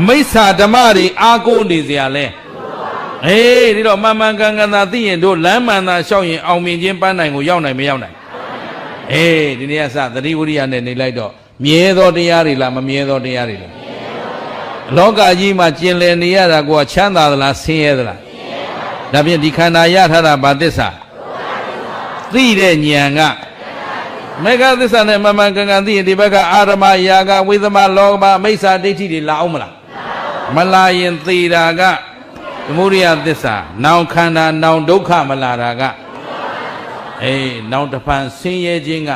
မိစ္ဆာဓမ္မတွေအားကိုးနေเสียလဲအေးဒီတော့မှန်မှန်ကန်ကန်သာသိရင်တို့လမ်းမှန်သာလျှောက်ရင်အောင်မြင်ခြင်းပန်းနိုင်ကိုရောက်နိုင်မရောက်နိုင်အေးဒီနေ့ကစသတိဝိရိယနဲ့နေလိုက်တော့မြဲသောတရားတွေလားမမြဲသောတရားတွေလားလောကကြီးမှာကျင်လည်နေရတာကိုချမ်းသာသလားဆင်းရဲသလားဒါဖြင့်ဒီခန္ဓာရထားတာဘာသစ္စာသိတဲ့ဉာဏ်ကမေဃသစ္စာနဲ့မှန်မှန်ကန်ကန်သိရင်ဒီဘက်ကအာရမယာကဝိသမလောဘမိစ္ဆာဒိဋ္ဌိတွေလာအောင်မလားမလာရင်သေတာကသမုဒိယသစ္စာနောင်ခန္ဓာနောင်ဒုက္ခမလာတာကအေးနောင်တဖန်ဆင်းရဲခြင်းက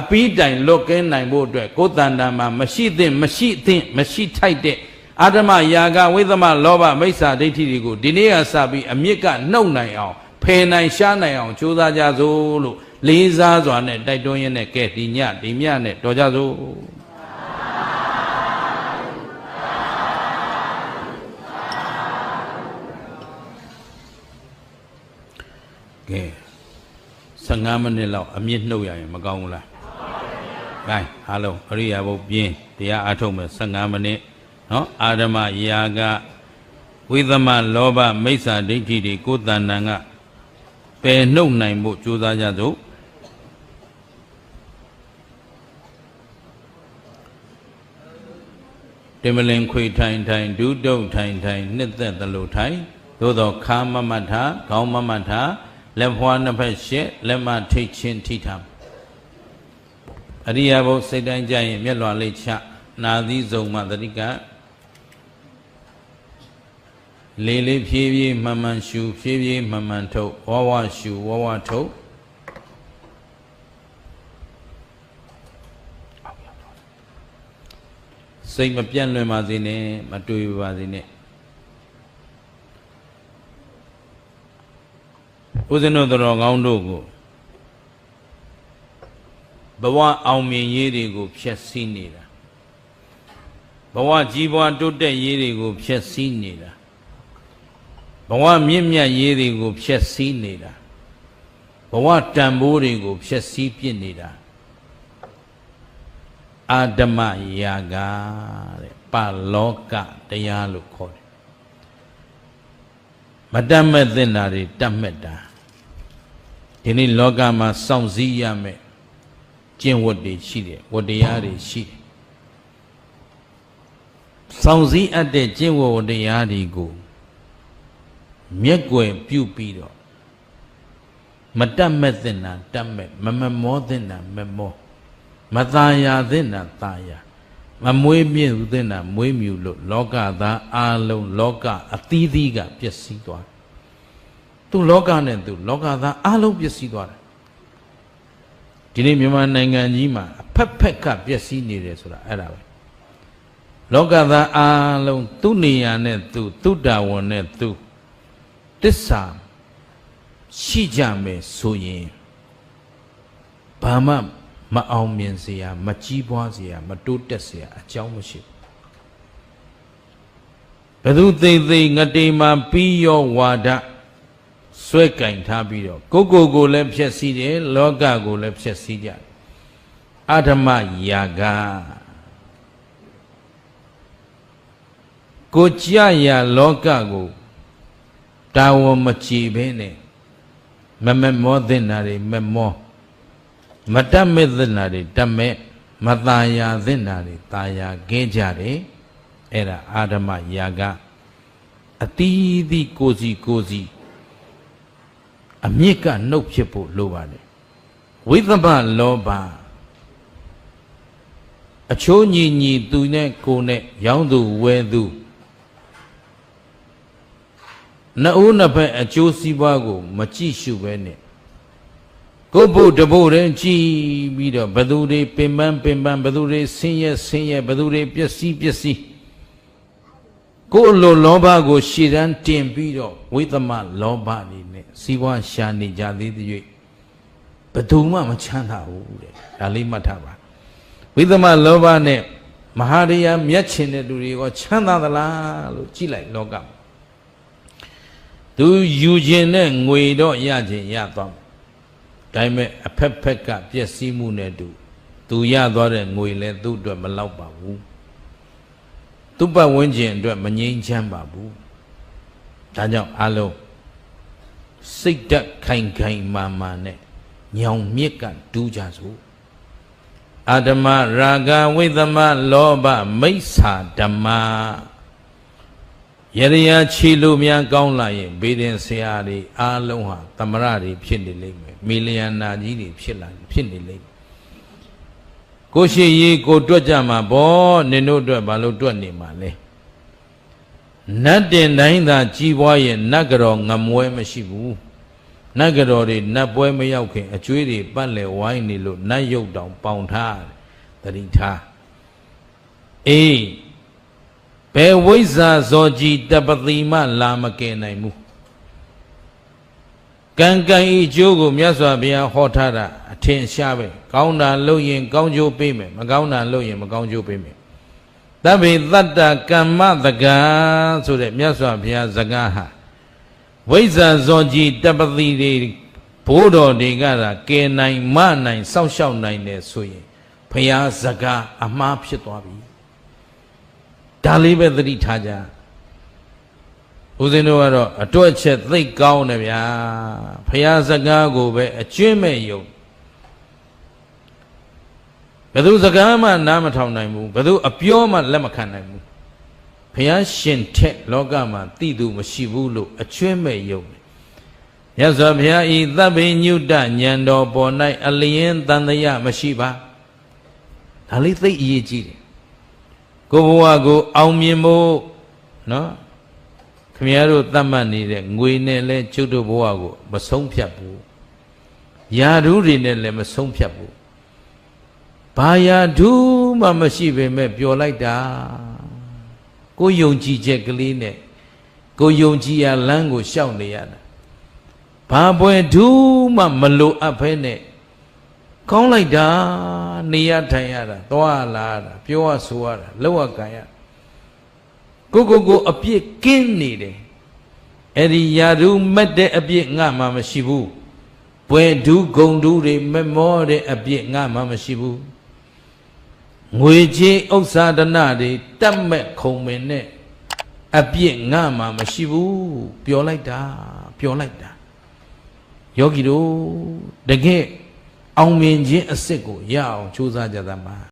အပီးတိုင်လွတ်ကင်းနိုင်ဖို့အတွက်ကိုယ်တဏ္ဍာမှာမရှိထိုက်တဲ့အာဓမယာကဝိသမလောဘမိစ္ဆာဒိဋ္ဌိတွေကိုဒီနေ့ကစပြီးအမြစ်ကနှုတ်နိုင်အောင်ဖယ်နိုင်ရှားနိုင်အောင်ကြိုးစားကြစို့လို့လေးစားစွာနဲ့တိုက်တွန်းရင်းနဲ့ကဲဒီညနဲ့တော်ကြစို့ ကဲ15မိနစ်လောက်အမြင့်နှုတ်ရရင်မကောင်းဘူးလားဂိုင်းအားလုံးအရိယာဘုတ်ပြင်းတရားအားထုတ်မယ်15မိနစ်နော်အာဓမယာကဝိသမလောဘမိစ္ဆာဒိဋ္ဌိတွေကိုယ်တဏ္ဍာကပယ်နှုတ်နိုင်ဖို့ကြိုးစားကြစို့တင်မလင်ခွေထိုင်ထိုင်ဒုတုတ်ထိုင်ထိုင်နှစ်သက်သလိုထိုင်သို့သောခါမမထခေါင်းမမထလက်ဖွားနှစ်ဖက်ရှက်လက်မထိတ်ချင်းထိထအရိယာဘုစိတ်တိုင်းကြရင်မျက်လွှာလေးချနာသီးစုံမှတတိကလေးလေးဖြည်းဖြည်းမှန်မှန်ရှူဖြည်းဖြည်းမှန်မှန်ထုတ်ဝဝရှူဝဝထုတ်စိတ်မပြန့်လွင့်ပါစေနဲ့မတွေးပါစေနဲ့ဦးဇင်းတို့တော်ကောင်းတို့ကိုဘဝအောင်မြင်ရေးတွေကိုဖျက်ဆီးနေတာဘဝကြီးပွားတိုးတက်ရေးတွေကိုဖျက်ဆီးနေတာဘဝမြင့်မြတ်ရေးတွေကိုဖျက်ဆီးနေတာဘဝတန်ဖိုးတွေကိုဖျက်ဆီးပြစ်နေတာအာဓမယာကတဲ့ပလောကတရားလို့ခေါ်တယ်မတတ်မဲ့သင်တာတွေတတ်မဲ့တာဒီနေ့လောကမှာစောင့်စည်းရမယ်ကျင့်ဝတ်တွေရှိတယ်ဝတ္တရားတွေရှိတယ်စောင့်စည်းအပ်တဲ့ကျင့်ဝတ်ဝတ္တရားတွေကိုမျက်ကွယ်ပြုပြီးတော့မတတ်မဲ့သင်တာတတ်မဲ့မမောသင်တာမမောမသာယာသင်တာသာယာမမွေးမြင့်သင်တာမွေးမြူလို့လောကသားအလုံးလောကအသီးသီးကပျက်စီးသွားသူလောကနဲ့သူလောကသားအလုံးပျက်စီးသွားတယ်ဒီနေ့မြန်မာနိုင်ငံကြီးမှာအဖက်ဖက်ကပျက်စီးနေတယ်ဆိုတာအဲ့ဒါပဲလောကသားအလုံးသူ့နေရာနဲ့သူသူ့တာဝန်နဲ့သူတစ္ဆာရှိကြမယ်ဆိုရင်ဘာမှမအောင်မြင်စေရမကြီးပွားစေရမတိုးတက်စေရအကြောင်းမရှိဘူးဘယ်သူသိသိငတိမှာပြီးရောဝါဒဆွဲကင်ထားပြီးတော့ကိုလည်းဖျက်ဆီးတယ်လောကကိုလည်းဖျက်ဆီးကြတယ်အာဓမယာကကိုကြရာလောကကိုတာဝန်မကြည့်ဘဲနဲ့မမောသင်္နာတွေမမောမတတ်မဲ့သင်္နာတွေတတ်မဲ့မသာယာသင်္နာတွေသာယာခဲကြတယ်အဲ့ဒါအာဓမယာကအတီးသီးကိုစီအမြင့်ကနှုတ်ဖြစ်ဖို့လိုပါတယ်ဝိသမလောဘအချိုးညီသူနဲ့ကိုနဲ့ရောင်းသူဝယ်သူနှစ်ဦးနှစ်ဖက်အကျိုးစီးပွားကိုမကြည့်ရှုပဲနဲ့ကိုဖို့တဖို့တည်းကြည်ပြီးတော့ဘသူတွေပင်ပန်းဘသူတွေဆင်းရဲဘသူတွေပျက်စီးကိုယ်လိုလောဘကိုရှည်တန်းတင်ပြီးတော့ဝိသမလောဘနေနဲ့စီးပွားရှာနေကြသေးတဲ့၍ဘယ်သူမှမချမ်းသာဘူးတဲ့ဒါလေးမှတ်ထားပါဝိသမလောဘနဲ့မဟာတရားမျက်ချင်တဲ့လူတွေကချမ်းသာသလားလို့ကြည့်လိုက်လောကသူယူခြင်းနဲ့ငွေတော့ရခြင်းရသွားမယ်ဒါပေမဲ့အဖက်ဖက်ကပျက်စီးမှုနဲ့သူရသွားတဲ့ငွေလည်းသူ့အတွက်မလောက်ပါဘူးသူ့ပတ်ဝန်းကျင်အတွက်မငြိမ်းချမ်းပါဘူးဒါကြောင့်အလုံးစိတ်ဓာတ်ခိုင်မာနဲ့ညောင်မြစ်ကတူးကြစို့အာဓမရာဂဝိသမလောဘမိစ္ဆာဓမ္မယရိယာခြေလိုများကောင်းလာရင်ဘေးရင်ဆရာတွေအားလုံးဟာသမရတွေဖြစ်နေလိမ့်မယ်မီလီယံနာကြီးတွေဖြစ်နေလိမ့်မယ်ကိုရှိရေးကိုတွက်ကြမှာဗောနင်တို့အတွက်ဘာလို့တွက်နေမှာလဲနတ်တင်တိုင်းသာကြီးပွားရင်နတ်ကတော်ငမွဲမရှိဘူးနတ်ကတော်တွေနတ်ပွဲမရောက်ခင်အကျွေးတွေပတ်လည်ဝိုင်းနေလို့နတ်ရုပ်တောင်ပေါင်ထားတတိထားအေးဘယ်ဝိဇ္ဇာဇောကြီးတပတိမလာမကယ်နိုင်ဘူးကံကံဤကျိုးကိုမြတ်စွာဘုရားဟောထားတာအထင်ရှားပဲကောင်းတာလုပ်ရင်ကောင်းကျိုးပေးမယ်မကောင်းတာလုပ်ရင်မကောင်းကျိုးပေးမယ်တဗ္ဗေတတ္တကမ္မတကံဆိုတဲ့မြတ်စွာဘုရားစကားဟာဝိဇ္ဇာဇောကြီးတပတိတွေ ဘိုးတော်တွေကသာကဲနိုင်မနိုင်စောင့်ရှောက်နိုင်တယ်ဆိုရင်ဘုရားစကားအမှားဖြစ်သွားပြီဒါလေးပဲသတိထားကြဦးဇင်းတို့ကတော့အတွက်ချက်သိကောင်းတယ်ဗျာဘုရားစကားကိုပဲအကျွင့်မဲ့ယုံဘယ်သူစကားမှနားမထောင်နိုင်ဘူးဘယ်သူအပြောမှလက်မခံနိုင်ဘူးဘုရားရှင်ထက်လောကမှာသိသူမရှိဘူးလို့အကျွင့်မဲ့ယုံမြတ်စွာဘုရားဤသဗ္ဗညုတဉာဏ်တော်ပေါ်၌အလျင်းတန်တရားမရှိပါဒါလေးသိအရေးကြီးတယ်ကိုဘဝကိုအောင်မြင်ဖို့နော်ခင်ဗျားတို့သတ်မှတ်နေတဲ့ငွေနဲ့လဲကျုပ်တို့ဘဝကိုမဆုံးဖြတ်ဘူးယာဓုတွေနဲ့လည်းမဆုံးဖြတ်ဘူးဘာယာဓုမှမရှိပေမဲ့ပျော်လိုက်တာကိုယုံကြည်ချက်ကလေးနဲ့ကိုယုံကြည်ရလမ်းကိုရှောက်နေရတာဘာပွဲဓုမှမလိုအပ်ဖဲနဲ့ကောင်းလိုက်တာနေရထိုင်ရတာသွားလာတာပြောရဆိုရတာလောက်ရကန်ရကိုအပြစ်ကင်းနေတယ်အဲ့ဒီယာဓုမက်တဲ့အပြစ်ငါမှမရှိဘူးပွဲဓုဂုံဓုတွေမမောတဲ့အပြစ်ငါမှမရှိဘူးငွေချေးဥစ္စာဒနာတွေတတ်မဲ့ခုံမင်နဲ့အပြစ်ငါမှမရှိဘူးပြောလိုက်တာယောဂီတို့တကယ်အောင်မြင်ခြင်းအစစ်ကိုရအောင်ကြိုးစားကြသမှာ